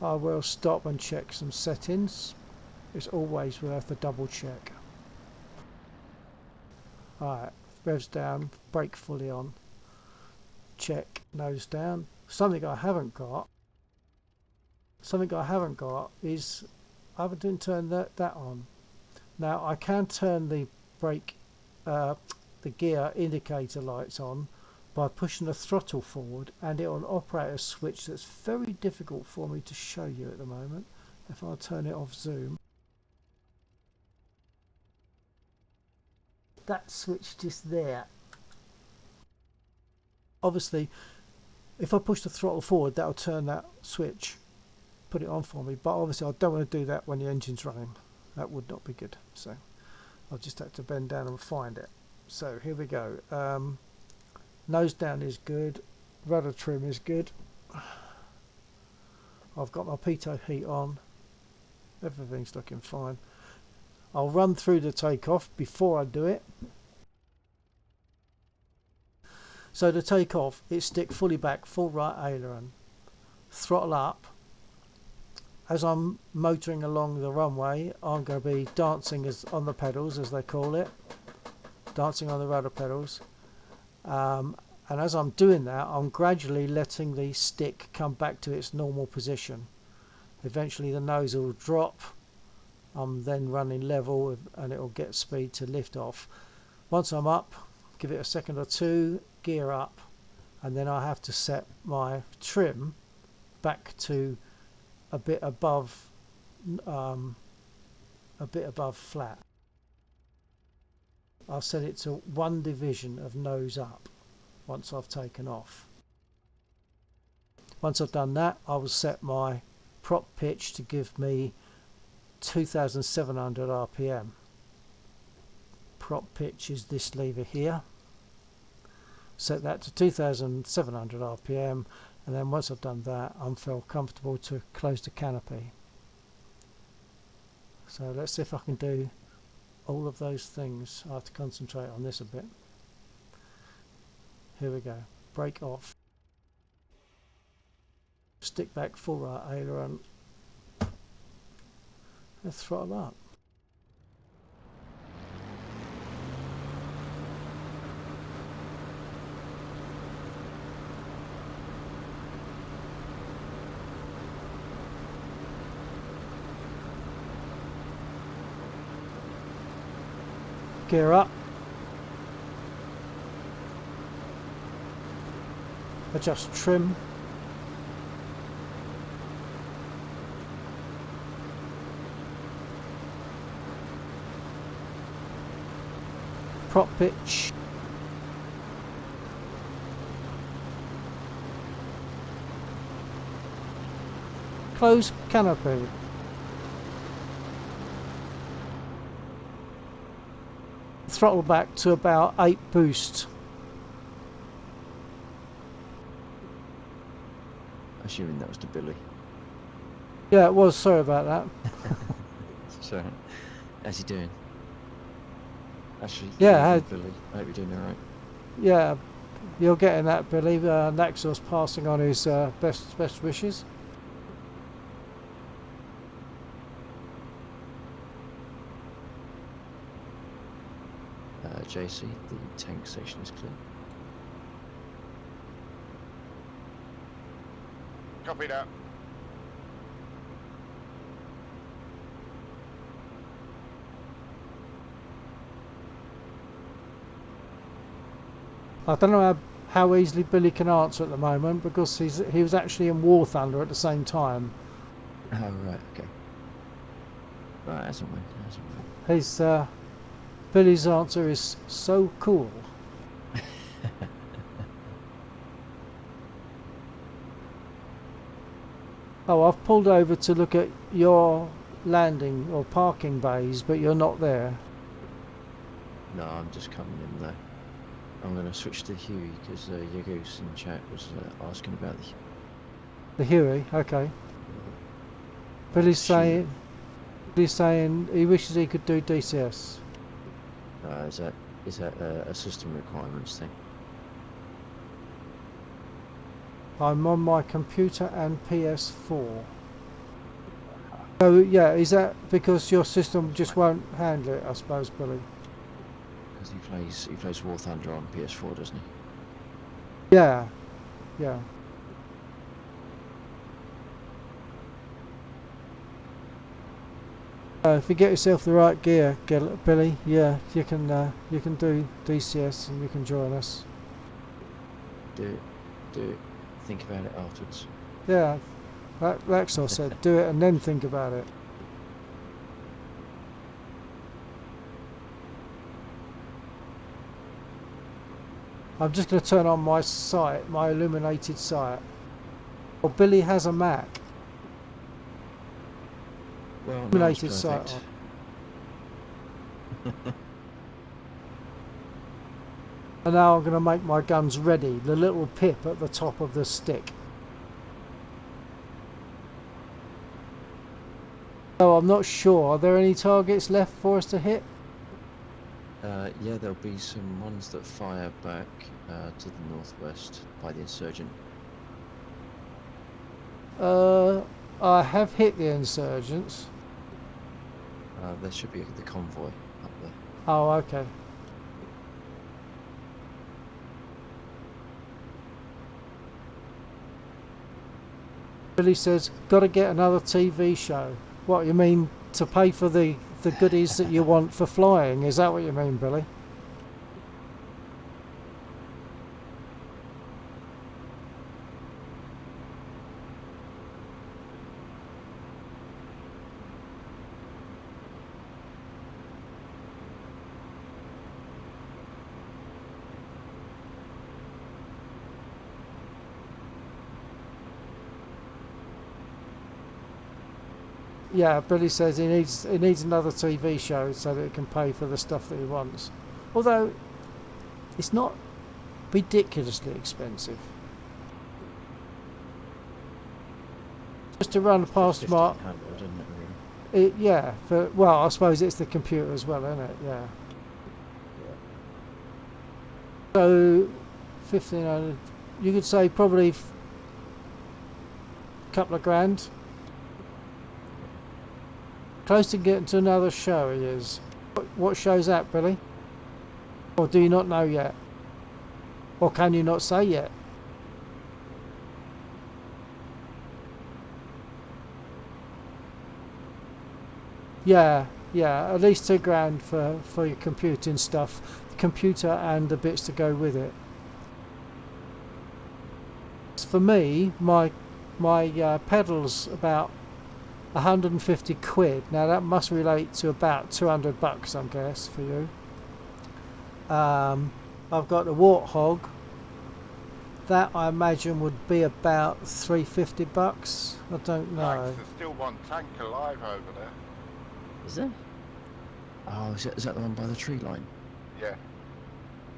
I will stop and check some settings. It's always worth a double check. Alright, revs down, brake fully on. Check, nose down. Something I haven't got is I haven't turned that on. Now I can turn the brake, the gear indicator lights on by pushing the throttle forward, and it will operate a switch that's very difficult for me to show you at the moment. If I turn it off zoom, that switch just there. Obviously, if I push the throttle forward, that'll turn that switch, put it on for me. But obviously, I don't want to do that when the engine's running. That would not be good. So I'll just have to bend down and find it. So here we go. Nose down is good. Rudder trim is good. I've got my pitot heat on. Everything's looking fine. I'll run through the takeoff before I do it. So to take off, it's stick fully back, full right aileron, throttle up. As I'm motoring along the runway, I'm going to be dancing on the pedals, as they call it, dancing on the rudder pedals. And as I'm doing that, I'm gradually letting the stick come back to its normal position. Eventually the nose will drop. I'm then running level and it will get speed to lift off. Once I'm up, give it a second or two, gear up, and then I have to set my trim back to a bit above flat. I'll set it to 1 division of nose up once I've taken off. Once I've done that, I will set my prop pitch to give me 2,700 RPM. Prop pitch is this lever here. Set that to 2,700 RPM, and then once I've done that, I feel comfortable to close the canopy. So let's see if I can do all of those things. I have to concentrate on this a bit. Here we go. Brake off. Stick back, full right aileron. Let's throttle up. Gear up. Adjust trim. Prop pitch. Close canopy. Throttle back to about 8 boost. Assuming that was to Billy. Yeah, it was. Sorry about that. So, how's he doing? Actually, Yeah, Billy. I hope you're doing all right. Yeah, you're getting that, Billy. Naxos passing on his best wishes. JC, the tank section is clear. Copy that. I don't know how easily Billy can answer at the moment because he was actually in War Thunder at the same time. Oh, right, okay. Right, as and when. His Billy's answer is so cool. Oh, I've pulled over to look at your landing or parking bays, but you're not there. No, I'm just coming in though. I'm going to switch to Huey because Yagoose in chat was asking about The Huey, okay. Billy's saying he wishes he could do DCS. Is that a system requirements thing? I'm on my computer and PS4. So yeah, is that because your system just won't handle it? I suppose, Billy. Because he plays War Thunder on PS4, doesn't he? Yeah, yeah. If you get yourself the right gear, Billy, yeah, you can do DCS and you can join us. Do it. Think about it afterwards. Yeah, like Laxor said, do it and then think about it. I'm just going to turn on my sight, my illuminated sight. Well, Billy has a Mac. Well, no, it's Illuminated sight perfect. on. And now I'm going to make my guns ready. The little pip at the top of the stick. So I'm not sure. Are there any targets left for us to hit? Yeah, there'll be some ones that fire back to the northwest by the insurgent. I have hit the insurgents. There should be the convoy up there. Oh, okay. Billy says, got to get another TV show. What, you mean to pay for the goodies that you want for flying? Is that what you mean, Billy? Yeah, Billy says he needs another TV show so that he can pay for the stuff that he wants. Although it's not ridiculously expensive. Just to run past my 1,500, isn't it, really? yeah, well, I suppose it's the computer as well, isn't it? Yeah. So 1,500. You could say probably a couple of grand. Close to getting to another show, he is. What show's that, Billy? Or do you not know yet? Or can you not say yet? Yeah, at least £2 for your computing stuff, the computer and the bits to go with it. For me, my pedal's about 150 quid. Now that must relate to about 200 bucks, I guess, for you. I've got the Warthog. That I imagine would be about 350 bucks. I don't know. Max, there's still one tank alive over there. Is there? Oh, is that the one by the tree line? Yeah.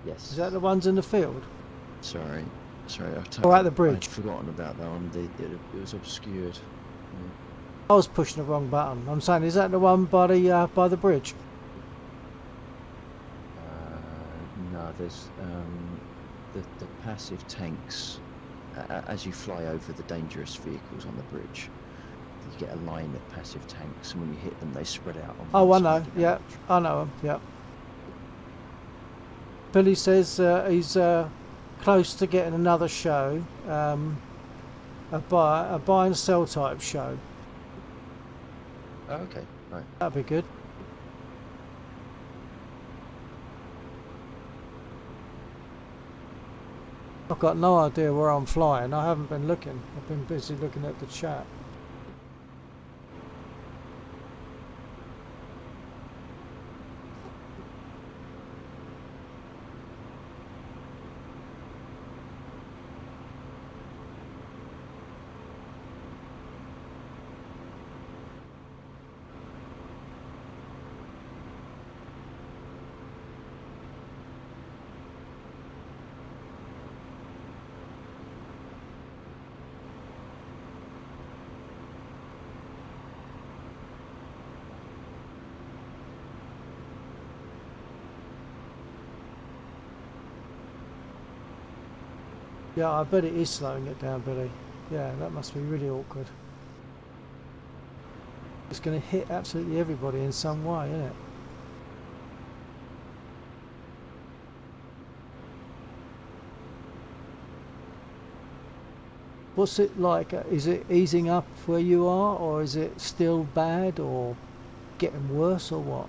Yes. Is that the ones in the field? Sorry. Or at the bridge? I'd forgotten about that one. It was obscured. Yeah. I was pushing the wrong button. I'm saying, is that the one by the bridge? No, there's the passive tanks. As you fly over the dangerous vehicles on the bridge, you get a line of passive tanks, and when you hit them, they spread out. On Oh, I one know. side of the Yeah, bridge. I know them. Yeah. Billy says he's close to getting another show, a buy and sell type show. Oh, okay, right. That'd be good. I've got no idea where I'm flying. I haven't been looking. I've been busy looking at the chat. Yeah, I bet it is slowing it down, Billy. Yeah, that must be really awkward. It's going to hit absolutely everybody in some way, isn't it? What's it like? Is it easing up where you are, or is it still bad, or getting worse, or what?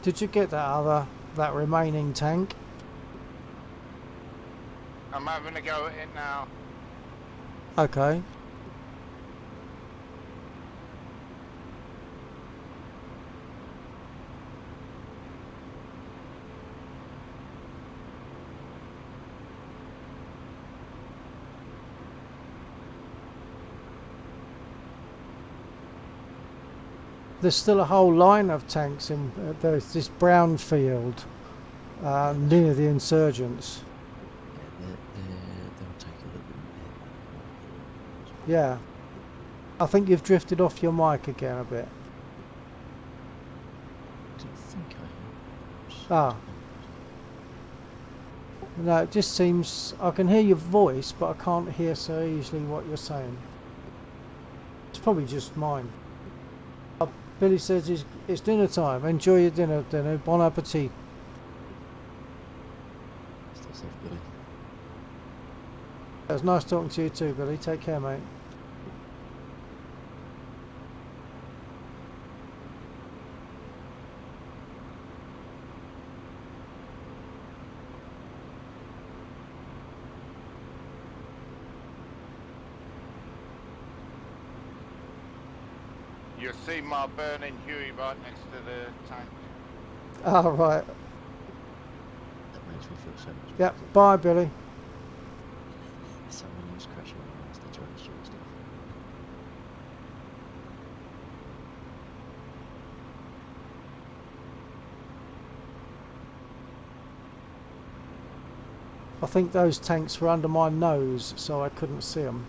Did you get that remaining tank? I'm having a go at it now. Okay. There's still a whole line of tanks in there's this brown field near the insurgents. Yeah, they'll take a little bit more. Yeah. I think you've drifted off your mic again a bit. I don't think I have. Ah. No, it just seems I can hear your voice, but I can't hear so easily what you're saying. It's probably just mine. Billy says it's dinner time. Enjoy your dinner. Bon appetit. Stay safe, Billy. It was nice talking to you too, Billy. Take care, mate. You'll see my burning Huey right next to the tank. Ah, right. That makes me feel so much Yep. better. Bye, Billy. Someone was crashing on us, they tried to shoot stuff. I think those tanks were under my nose, so I couldn't see them.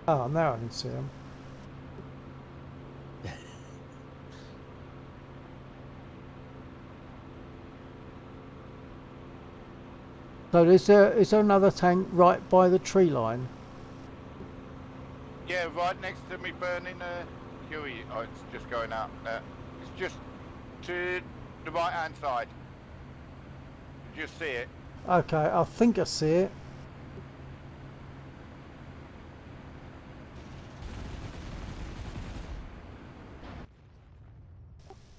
Oh, now I can see them. So is there another tank right by the tree line? Yeah, right next to me burning Huey. Oh, it's just going out. It's just to the right hand side. You just see it. Okay, I think I see it.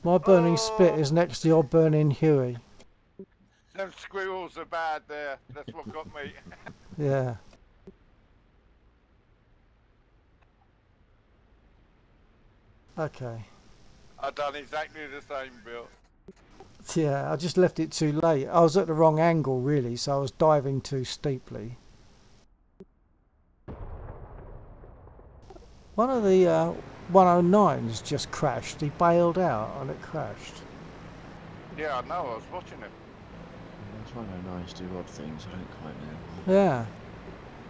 My burning spit is next to your burning Huey. Them squirrels are bad there. That's what got me. Yeah. Okay. I've done exactly the same, Bill. Yeah, I just left it too late. I was at the wrong angle, really, so I was diving too steeply. One of the 109s just crashed. He bailed out and it crashed. Yeah, I know. I was watching it. Those 109s do odd things, I don't quite know why. Yeah.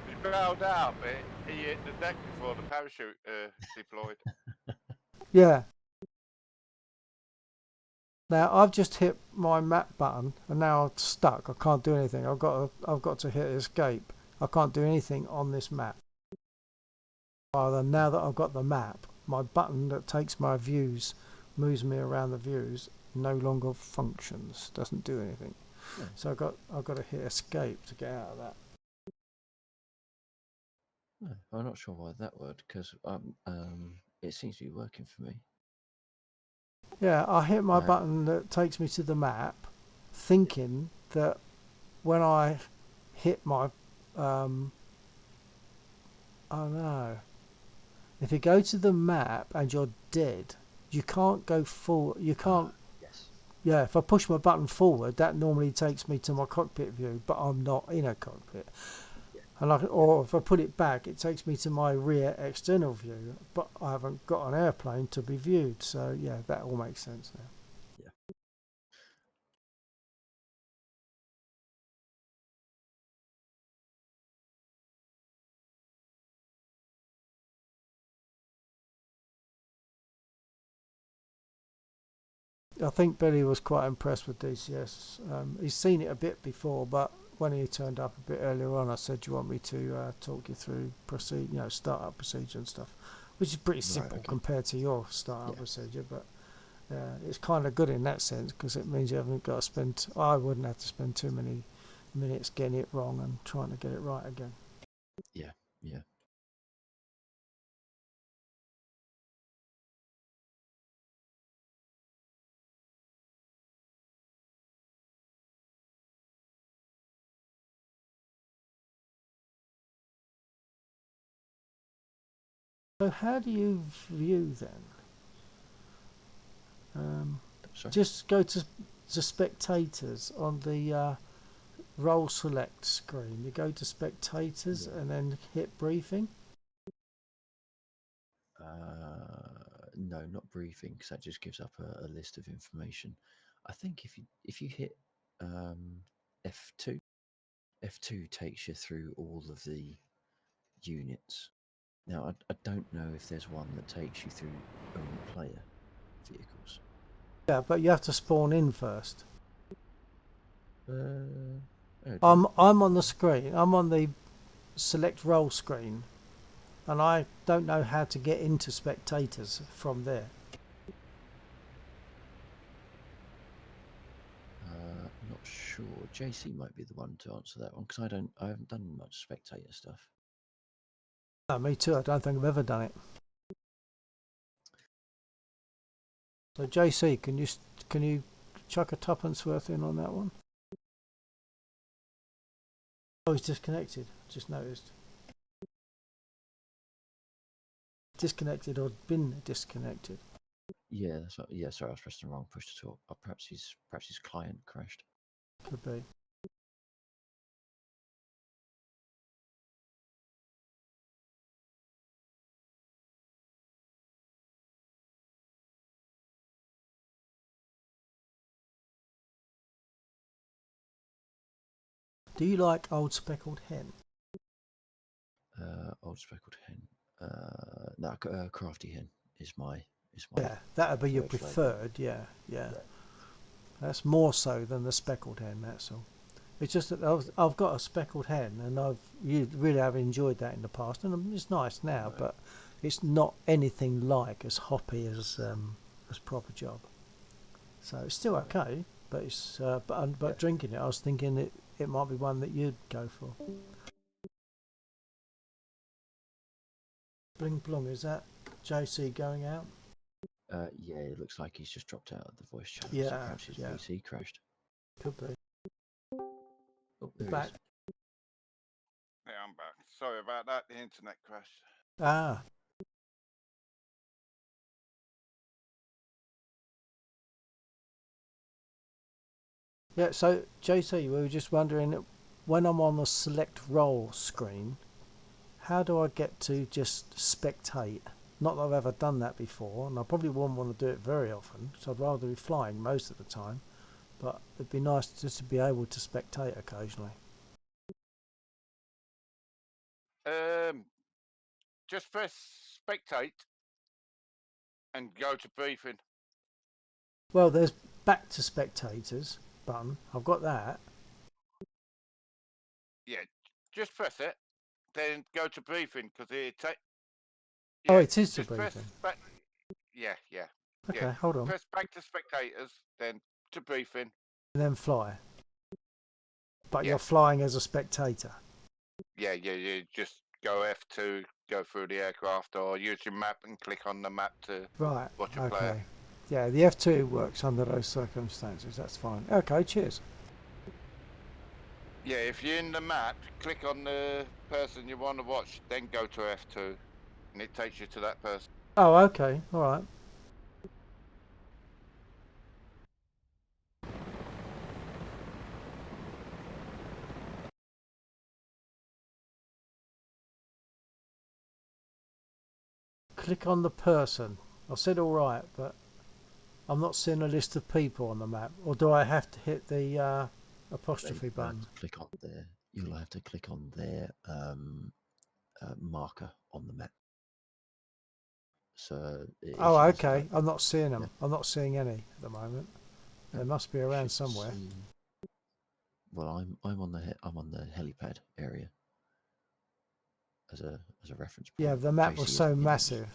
He bailed out, but he hit the deck before the parachute deployed. Yeah. Now I've just hit my map button and now I'm stuck. I can't do anything. I've got to hit escape. I can't do anything on this map. Rather than now that I've got the map, my button that takes my views, moves me around the views, no longer functions, doesn't do anything. No. So I've got to hit escape to get out of that. No, I'm not sure why that worked because it seems to be working for me. Yeah, I hit my No. button that takes me to the map, thinking that when I hit my, oh no, if you go to the map and you're dead, you can't go full. You can't. Yes. Yeah, if I push my button forward, that normally takes me to my cockpit view, but I'm not in a cockpit. Yeah. And or if I put it back, it takes me to my rear external view, but I haven't got an airplane to be viewed. So yeah, that all makes sense now. Yeah. I think Billy was quite impressed with DCS. He's seen it a bit before, but when he turned up a bit earlier on, I said, "Do you want me to talk you through startup procedure and stuff?" Which is pretty simple Okay. compared to your startup Yeah. procedure, but it's kind of good in that sense because it means you haven't got to spend. I wouldn't have to spend too many minutes getting it wrong and trying to get it right again. Yeah. Yeah. So how do you view then? Sorry. Just go to the spectators on the role select screen. You go to spectators Yeah. and then hit briefing. No, not briefing because that just gives up a list of information. I think if you hit F2, F2 takes you through all of the units. Now I don't know if there's one that takes you through only player vehicles. Yeah, but you have to spawn in first. Oh, I'm on the screen. I'm on the select role screen, and I don't know how to get into spectators from there. not sure. JC might be the one to answer that one because I haven't done much spectator stuff. No, me too. I don't think I've ever done it. So JC, can you chuck a tuppence worth in on that one? Oh, he's disconnected. Just noticed. Disconnected or been disconnected. Yeah, that's what, yeah. Sorry, I was pressing the wrong push to talk. Perhaps his client crashed. Could be. Do you like Old Speckled Hen? Old speckled hen. No, crafty hen is my Yeah, that would be your preferred flavour. preferred. Yeah, yeah. Yeah. That's more so than the speckled hen. That's all. It's just that I've got a speckled hen, and you really have enjoyed that in the past, and it's nice now, Right. but it's not anything like as hoppy as Proper Job. So it's still Right. okay, but it's but Yeah. drinking it, I was thinking it might be one that you'd go for. Bling blong, is that JC going out? Yeah, it looks like he's just dropped out of the voice chat, so Yeah, perhaps his yeah, PC crashed. could be. Oh, there he Back. is. Yeah, I'm back. Sorry about that. The internet crashed. Ah, yeah. So JC, we were just wondering, when I'm on the select role screen, how do I get to just spectate? Not that I've ever done that before, and I probably wouldn't want to do it very often, so I'd rather be flying most of the time. But it'd be nice just to be able to spectate occasionally. Um, just press spectate and go to briefing. Well, there's back to spectators button. I've got that. Yeah, just press it. Then go to briefing because it Oh, Yeah, it is the just press briefing. back. Yeah, yeah, Okay, yeah. hold on. Press back to spectators, then to briefing. And then fly. But Yeah. you're flying as a spectator. Yeah, you just go F2, go through the aircraft, or use your map and click on the map to Right. watch a Okay. player. Yeah, the F2 works under those circumstances. That's fine. Okay, cheers. Yeah, if you're in the map, click on the person you want to watch, then go to F2, and it takes you to that person. Oh, okay. All right. Click on the person. I said all right, but I'm not seeing a list of people on the map. Or do I have to hit the apostrophe You'll have button? to click on their. You'll have to click on their marker on the map. So it Oh, should okay. like, I'm not seeing them. yeah. I'm not seeing any at the moment. They must be around should somewhere. see. Well, I'm on the helipad area as a reference point. Yeah, the map JC was isn't so in it. massive.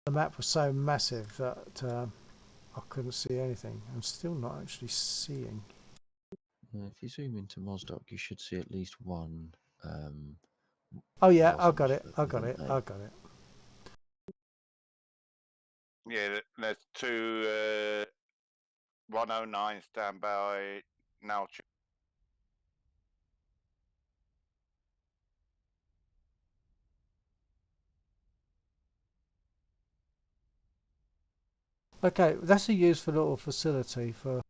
The map was so massive that I couldn't see anything. I'm still not actually seeing. If you zoom into Mosdoc, you should see at least one. Oh yeah, I got lozenge it. I with got an it. A. I got it. Yeah, there's two 109s down by Nalch. Okay, that's a useful little facility for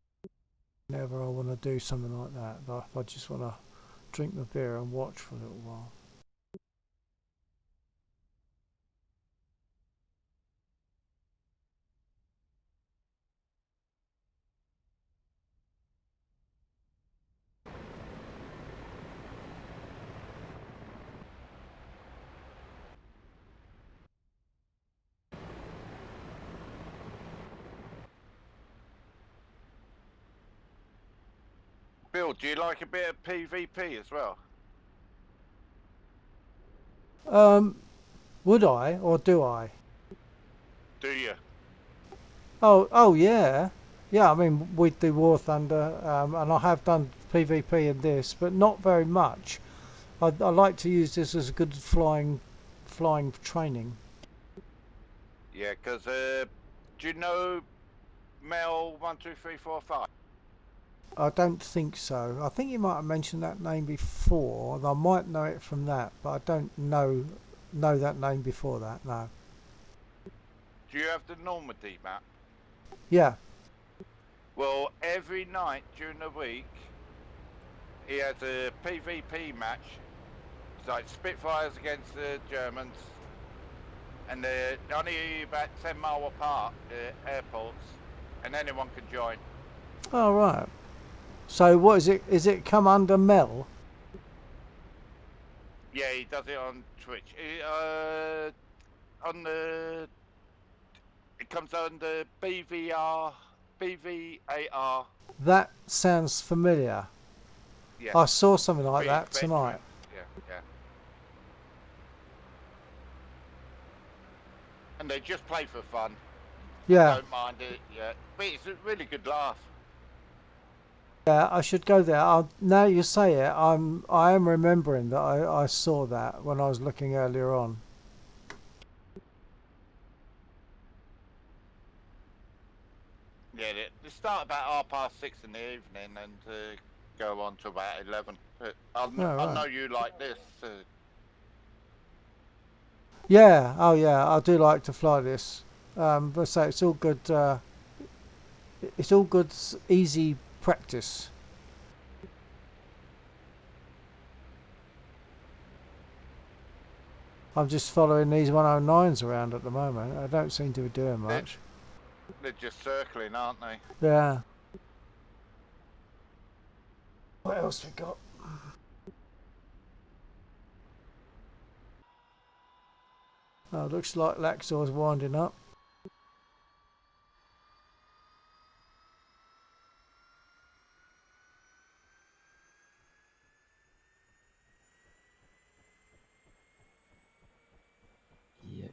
whenever I want to do something like that. Like if I just want to drink my beer and watch for a little while. Bill, do you like a bit of PvP as well? Would I or do I? Do you? Oh yeah, yeah. I mean, we do War Thunder, and I have done PvP in this, but not very much. I like to use this as a good flying training. Yeah, because do you know Mel 12345? I don't think so. I think you might have mentioned that name before, and I might know it from that, but I don't know that name before that. No. Do you have the Normandy map? Yeah. Well, every night during the week, he has a PvP match. It's like Spitfires against the Germans, and they're only about 10 mile apart, the airports, and anyone can join. Oh right. So what is it? Is it come under Mel? Yeah, he does it on Twitch. On the it comes under BVAR. That sounds familiar. Yeah, I saw something like British that tonight. veterans. Yeah. And they just play for fun. Yeah. Don't mind it. Yeah, but it's a really good laugh. Yeah, I should go there. Now you say it, I am remembering that I saw that when I was looking earlier on. Yeah, they start about 6:30 in the evening and go on to about 11. I right. know you like this. Yeah, oh yeah, I do like to fly this. But so it's all good. It's all good, easy practice. I'm just following these 109s around at the moment. I don't seem to be doing much. They're just circling, aren't they? Yeah. What else we got? Oh, looks like Laxor's winding up. Yeah,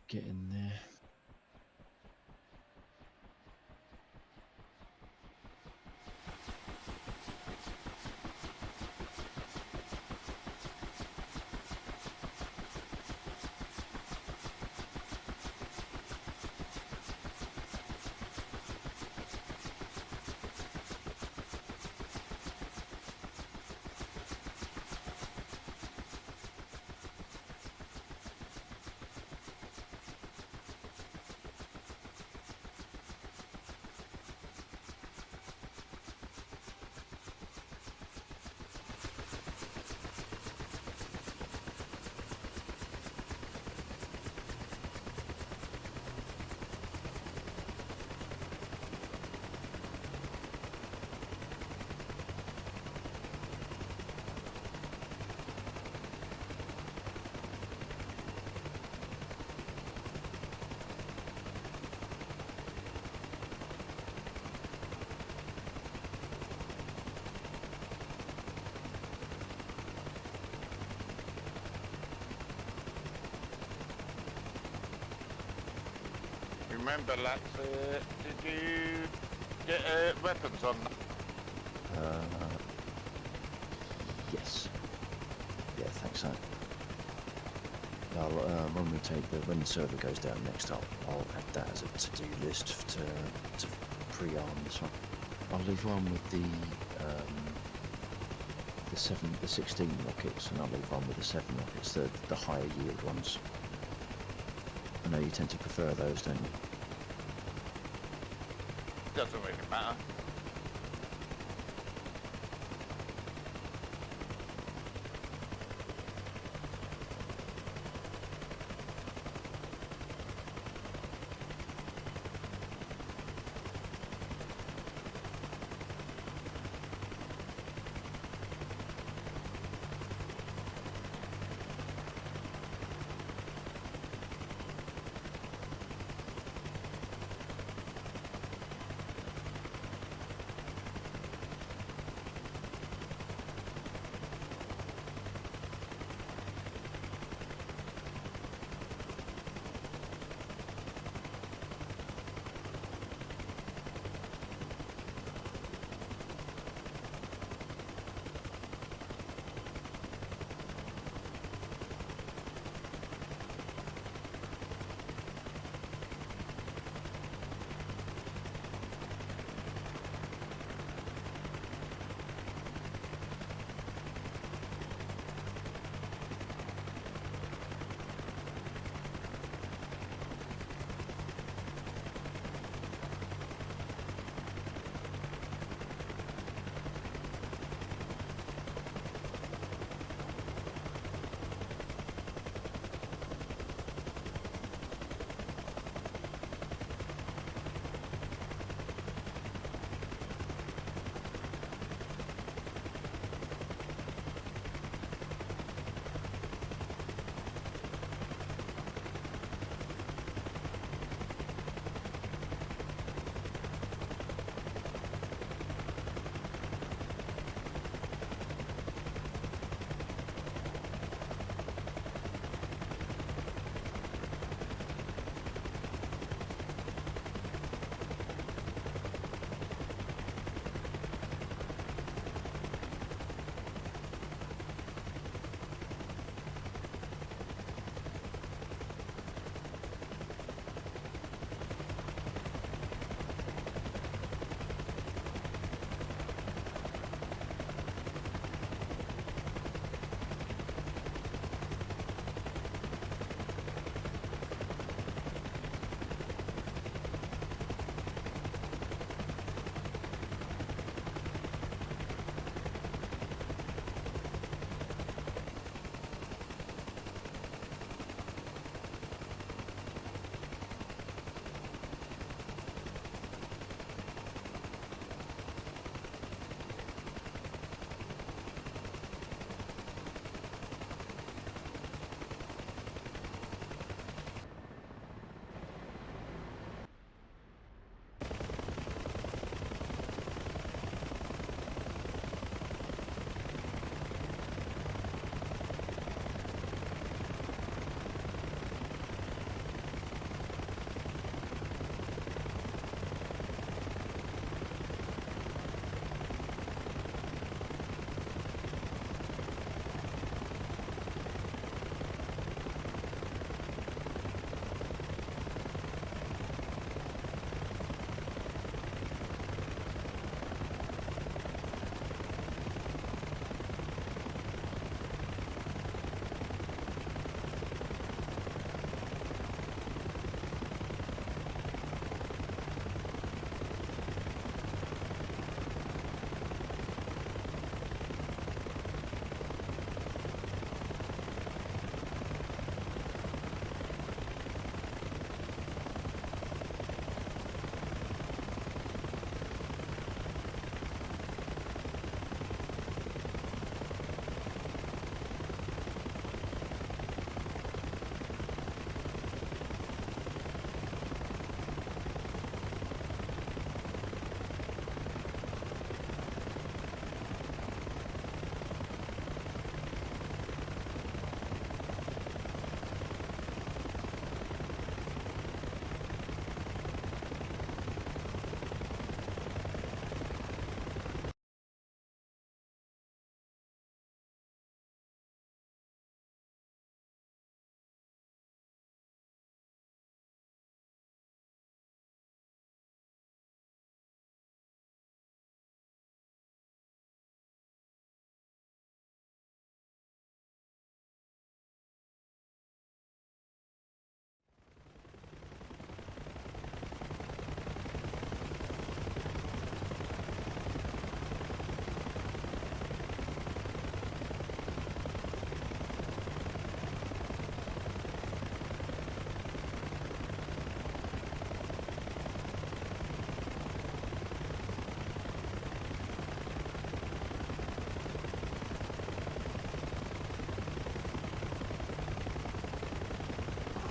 remember, lads, did you get weapons on that? Yes. Yeah, thanks, son. I'll, when the server goes down next, I'll add that as a to-do list to pre-arm this one. I'll leave one with the 16 rockets, and I'll leave one with the 7 rockets, the higher yield ones. I know you tend to prefer those, don't you? Doesn't really matter.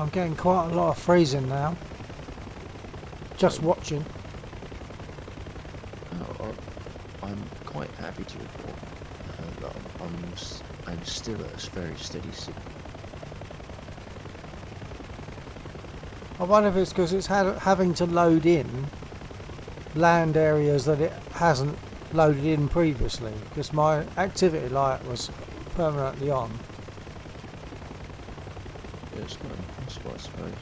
I'm getting quite a lot of freezing now. Just Oh. watching. I'm quite happy to report that I'm still at a very steady signal. I wonder if it's because it's having to load in land areas that it hasn't loaded in previously, because my activity light was permanently on. Yeah, it's not impossible, I suppose.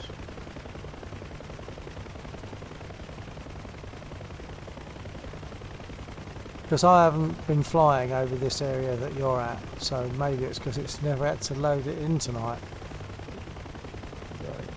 Because I haven't been flying over this area that you're at, so maybe it's because it's never had to load it in tonight. Right.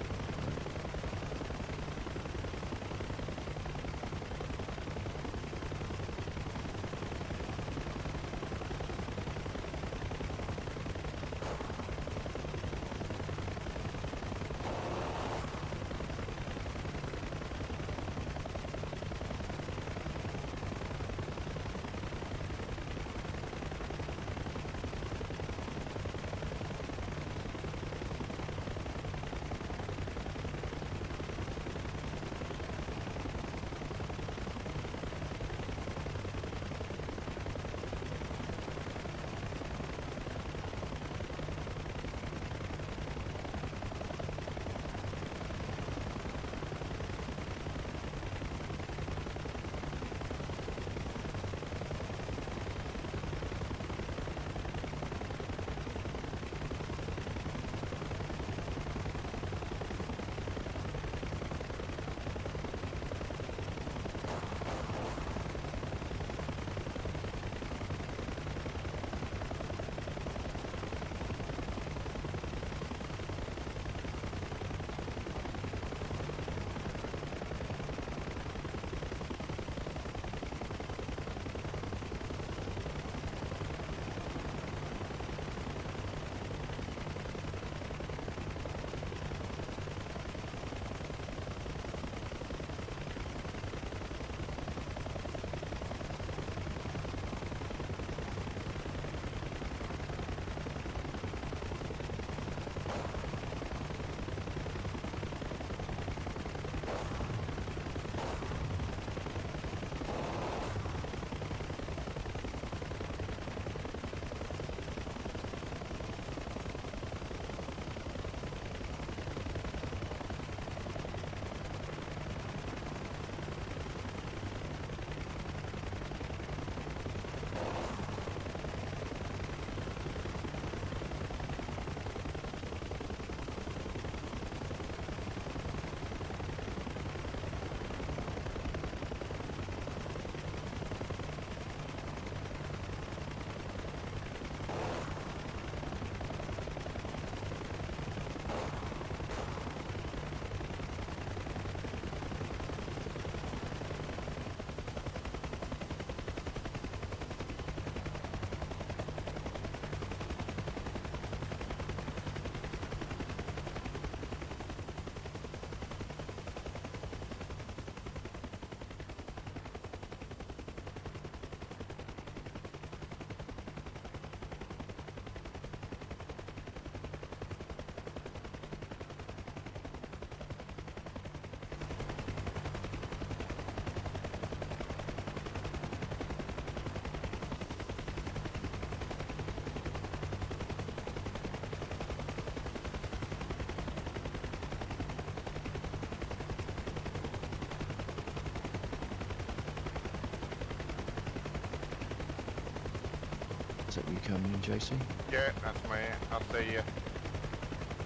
Is that you coming in, JC? Yeah, that's me. I'll see you.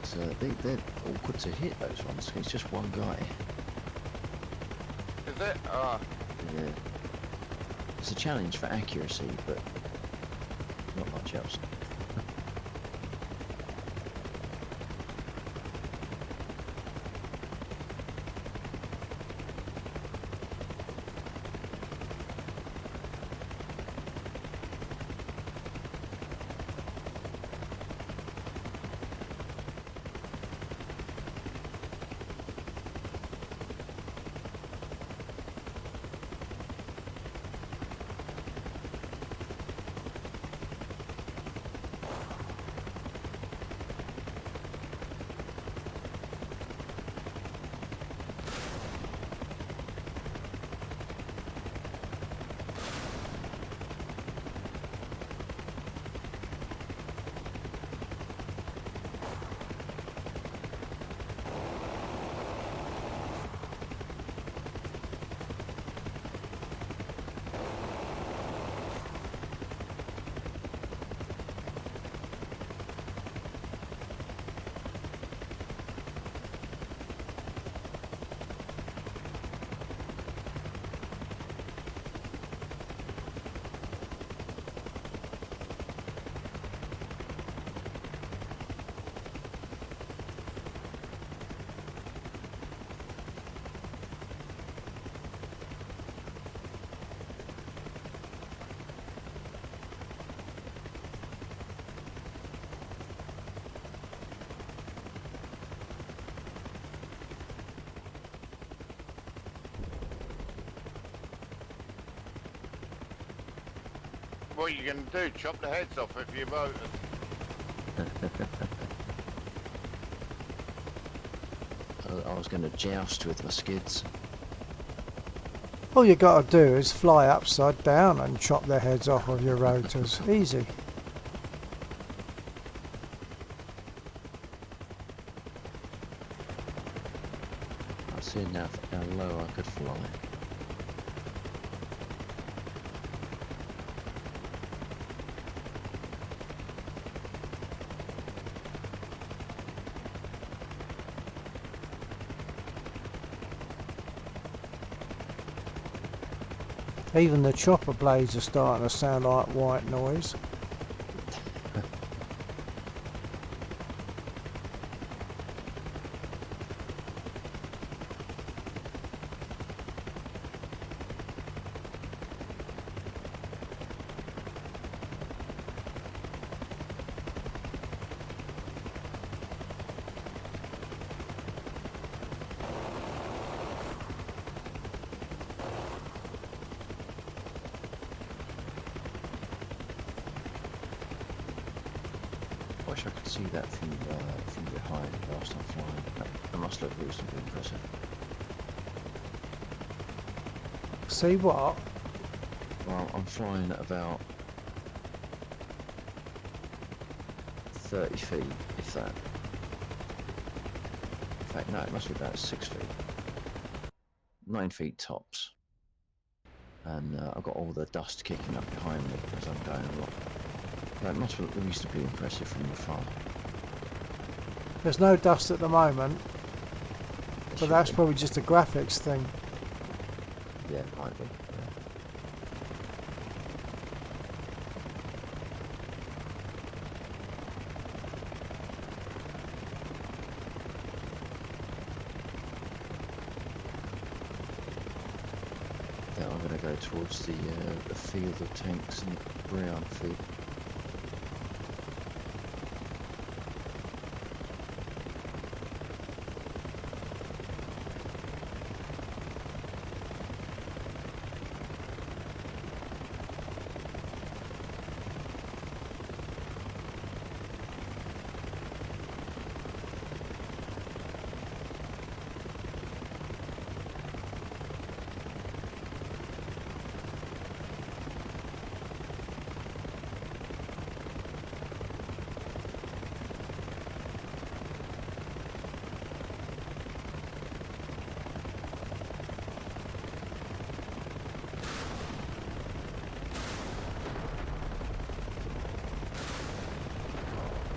So they're awkward to hit, those ones. It's just one guy. Is it? Oh, Yeah. It's a challenge for accuracy, but not much else. what you're going to do, chop the heads off of your motors. I was going to joust with my skids. All you got to do is fly upside down and chop their heads off of your rotors. Easy. I see now how low I could fly. Even the chopper blades are starting to sound like white noise. I wish I could see that from behind whilst I'm flying. That must look reasonably impressive. See what? Well, I'm flying at about 30 feet, if that. In fact, no, it must be about 6 feet. 9 feet tops. And I've got all the dust kicking up behind me as I'm going along. That must look reasonably impressive from afar. There's no dust at the moment, There but should that's be. probably just a graphics thing. Yeah, it might be. Yeah. Now I'm going to go towards the field of tanks and the brown field.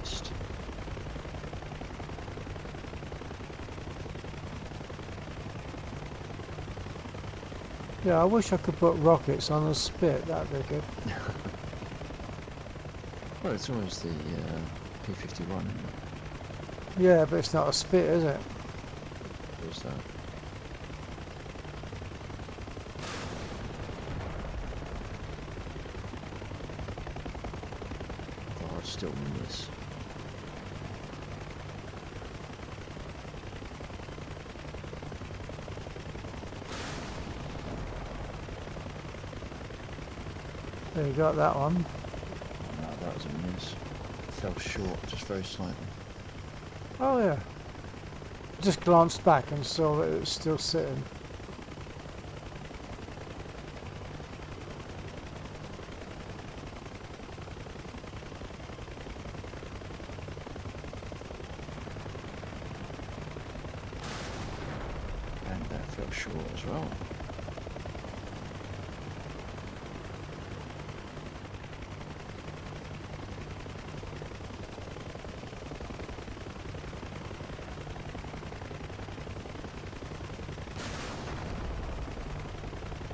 Missed. Yeah, I wish I could put rockets on a spit. That'd be good. Well, it's always the P-51, isn't it? Yeah, but it's not a spit, is it? There's that. Oh, I'd still miss. There you got that one. No, that was a miss. Fell short, just very slightly. Oh yeah. Just glanced back and saw that it was still sitting. And that fell short as well.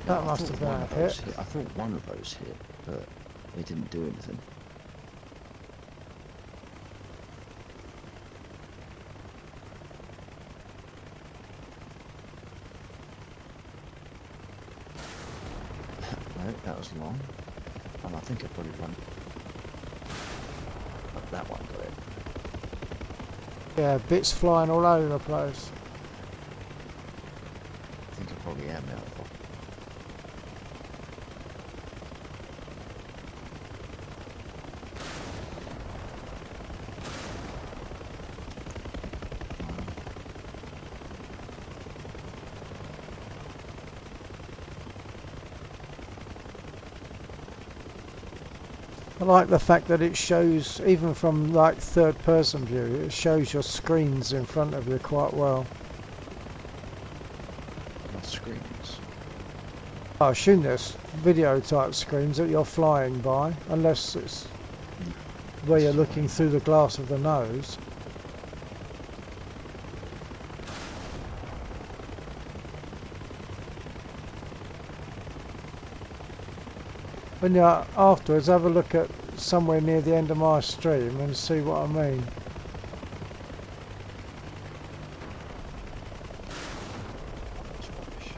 That I must thought have been one a of those hit. I thought one of those hit, but they didn't do anything. No, that was long. And I think I probably run. But that one got it. Yeah, bits flying all over the place. I think I probably am out of I like the fact that it shows, even from like third person view, it shows your screens in front of you quite well. My screens. I assume there's video type screens that you're flying by, unless it's where you're looking through the glass of the nose. When you're afterwards, have a look at somewhere near the end of my stream and see what I mean. That's rubbish.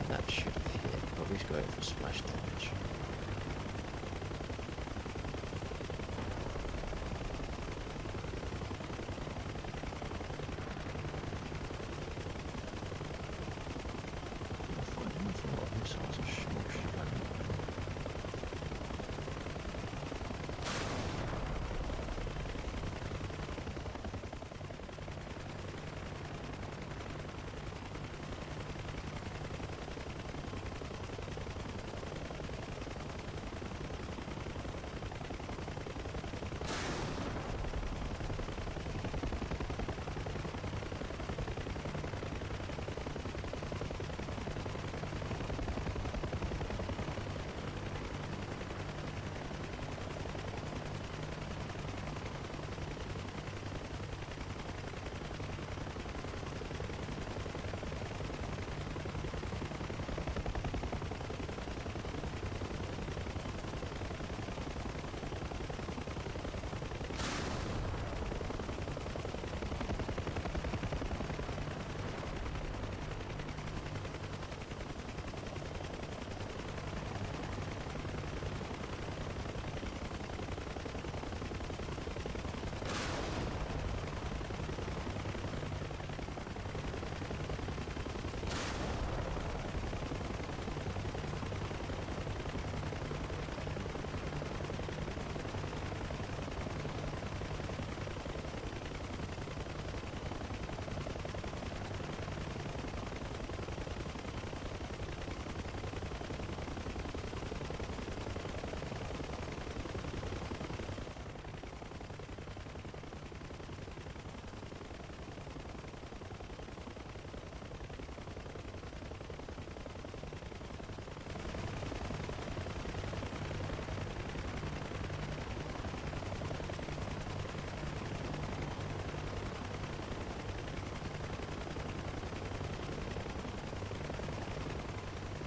That should have hit, but we've got it for splash damage. I find an awful lot of missiles are schmuck.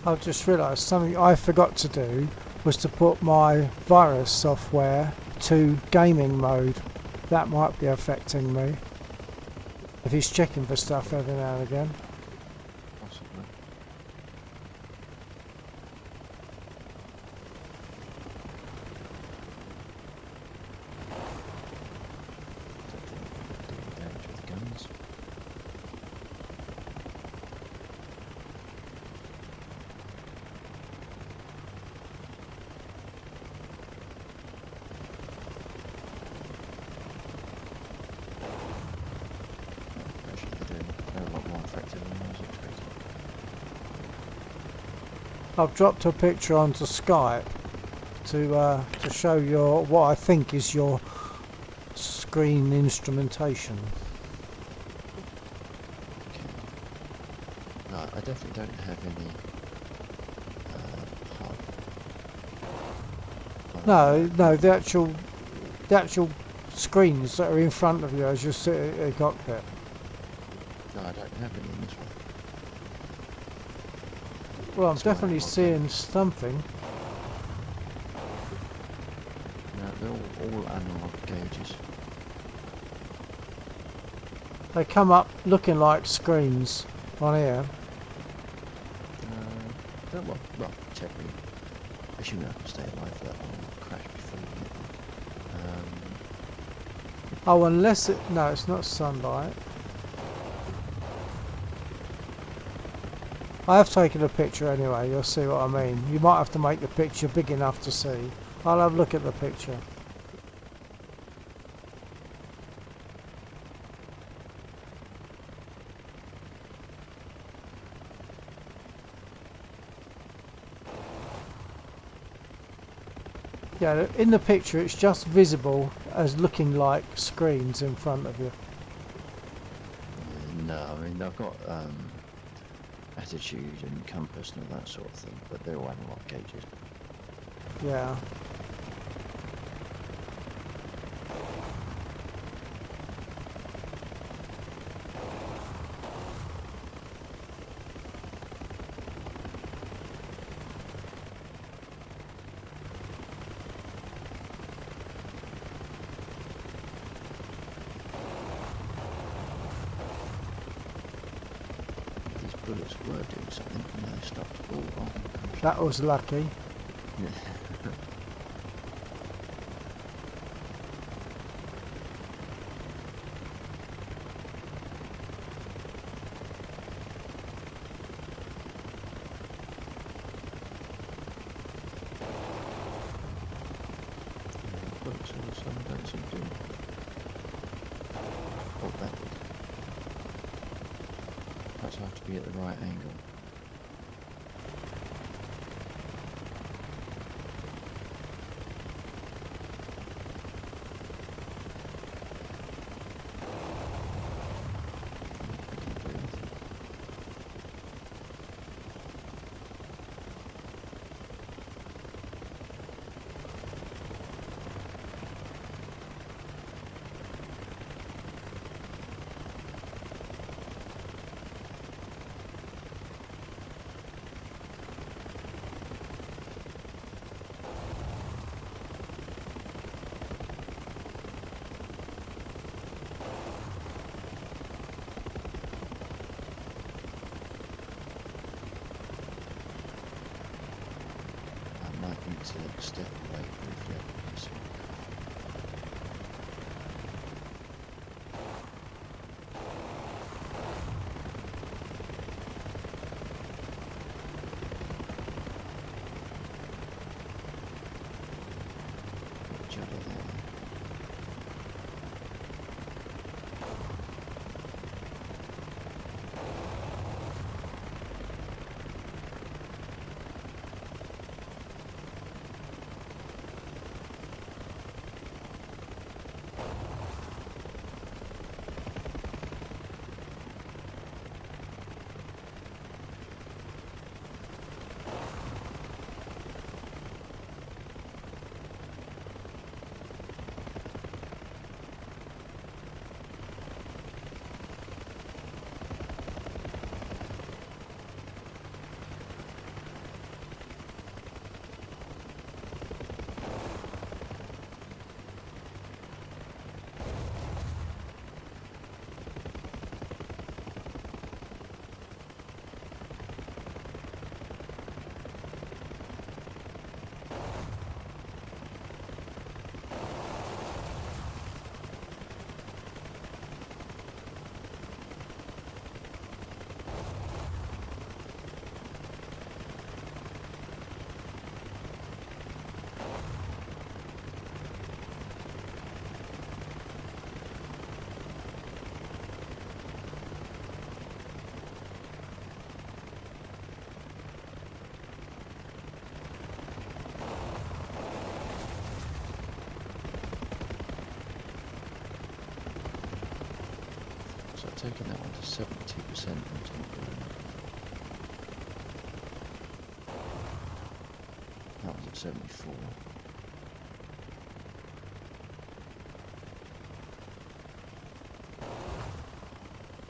I've just realised something I forgot to do was to put my virus software to gaming mode. That might be affecting me. If he's checking for stuff every now and again. Possibly. Don't think we're doing damage with guns. Actually, they're a lot more effective than I was expecting. I've dropped a picture onto Skype to show your what I think is your screen instrumentation. Okay. No, I definitely don't have any hub. No, the actual screens that are in front of you as you sit at a cockpit. No, I don't have any in this one. Well, I'm That's why I definitely logged seeing in. something. No, they're all analog gauges. They come up looking like screens on here. Well, technically, assuming I can stay alive, that will crash before you hit them. Oh, unless it... No, it's not sunlight. I have taken a picture anyway, you'll see what I mean. You might have to make the picture big enough to see. I'll have a look at the picture. Yeah, in the picture it's just visible as looking like screens in front of you. No, I mean I've got attitude and compass and all that sort of thing, but they're all analog gauges. Yeah. These bullets were doing something, and now they stopped. Oh, oh. That was lucky. Yeah. Bullets all of a sudden don't seem to do anything. Oh, that did. Perhaps I have to be at the right angle. I didn't do anything. I might need to step away briefly. So put each other there. So I've taken that one to 72% and it's not doing it. That was at 74.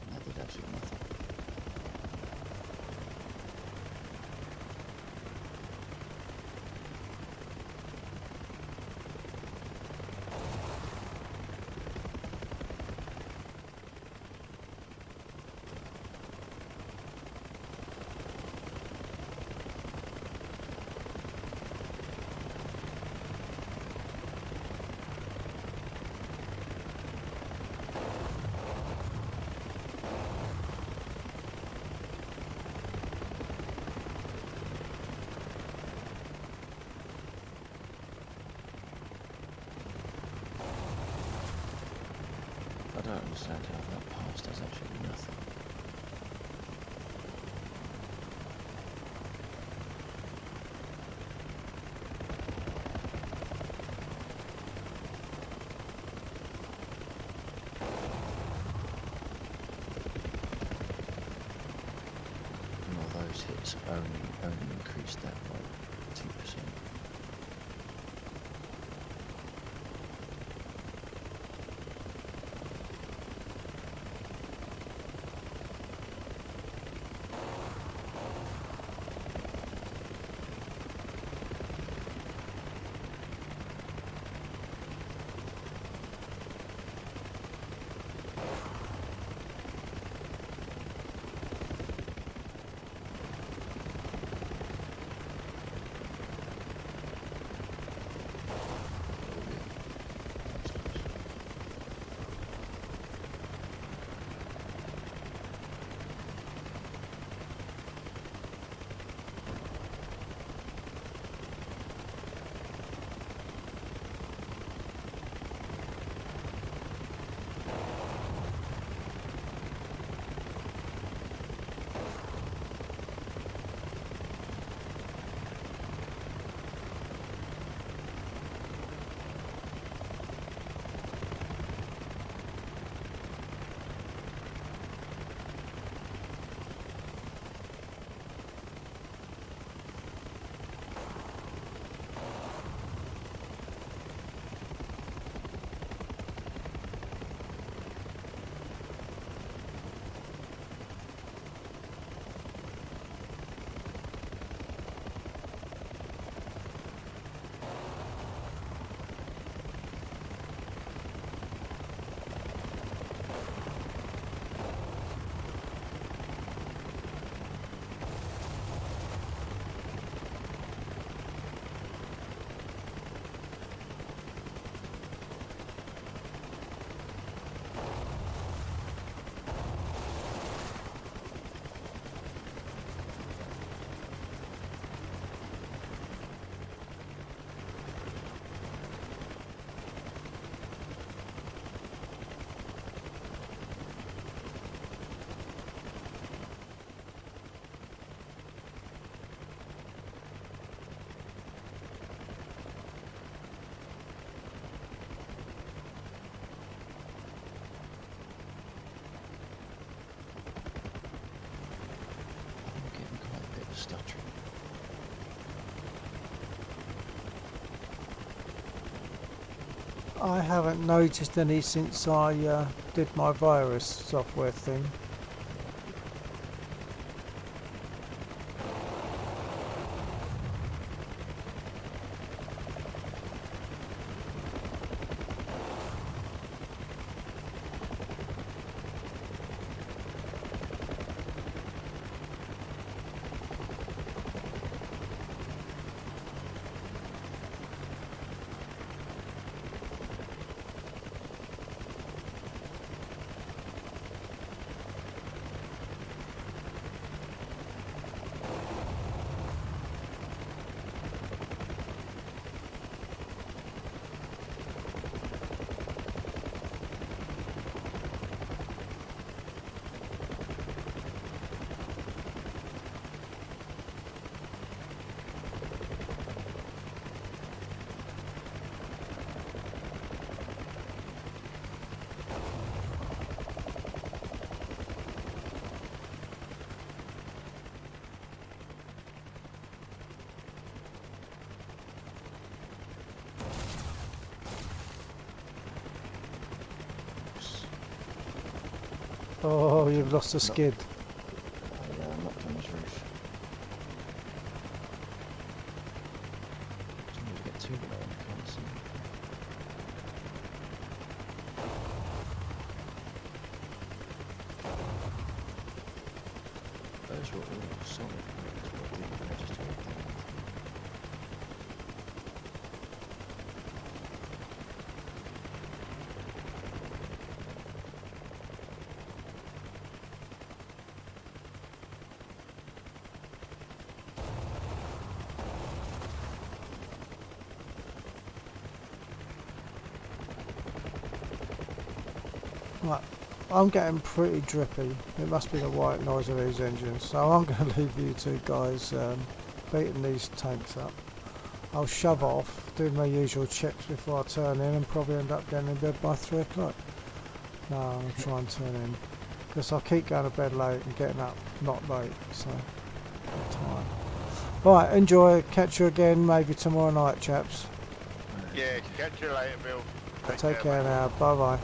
And that did absolutely nothing. don't understand how that pass does absolutely nothing. And all those hits only increased that by 2%. I'm getting quite a bit of stuttering. I haven't noticed any since I did my virus software thing. Oh, you've lost a skid. I knocked on his roof. Somebody to get too low and I can't see. Those were all solid bricks, but I didn't register them. Right, I'm getting pretty drippy. It must be the white noise of these engines. So I'm going to leave you two guys beating these tanks up. I'll shove off, do my usual checks before I turn in, and probably end up getting in bed by 3 o'clock. No, I'll try and turn in. Because I'll keep going to bed late and getting up not late, so I'm tired. Right, enjoy. Catch you again maybe tomorrow night, chaps. Yeah, catch you later, Bill. Take care mate. now. Bye bye.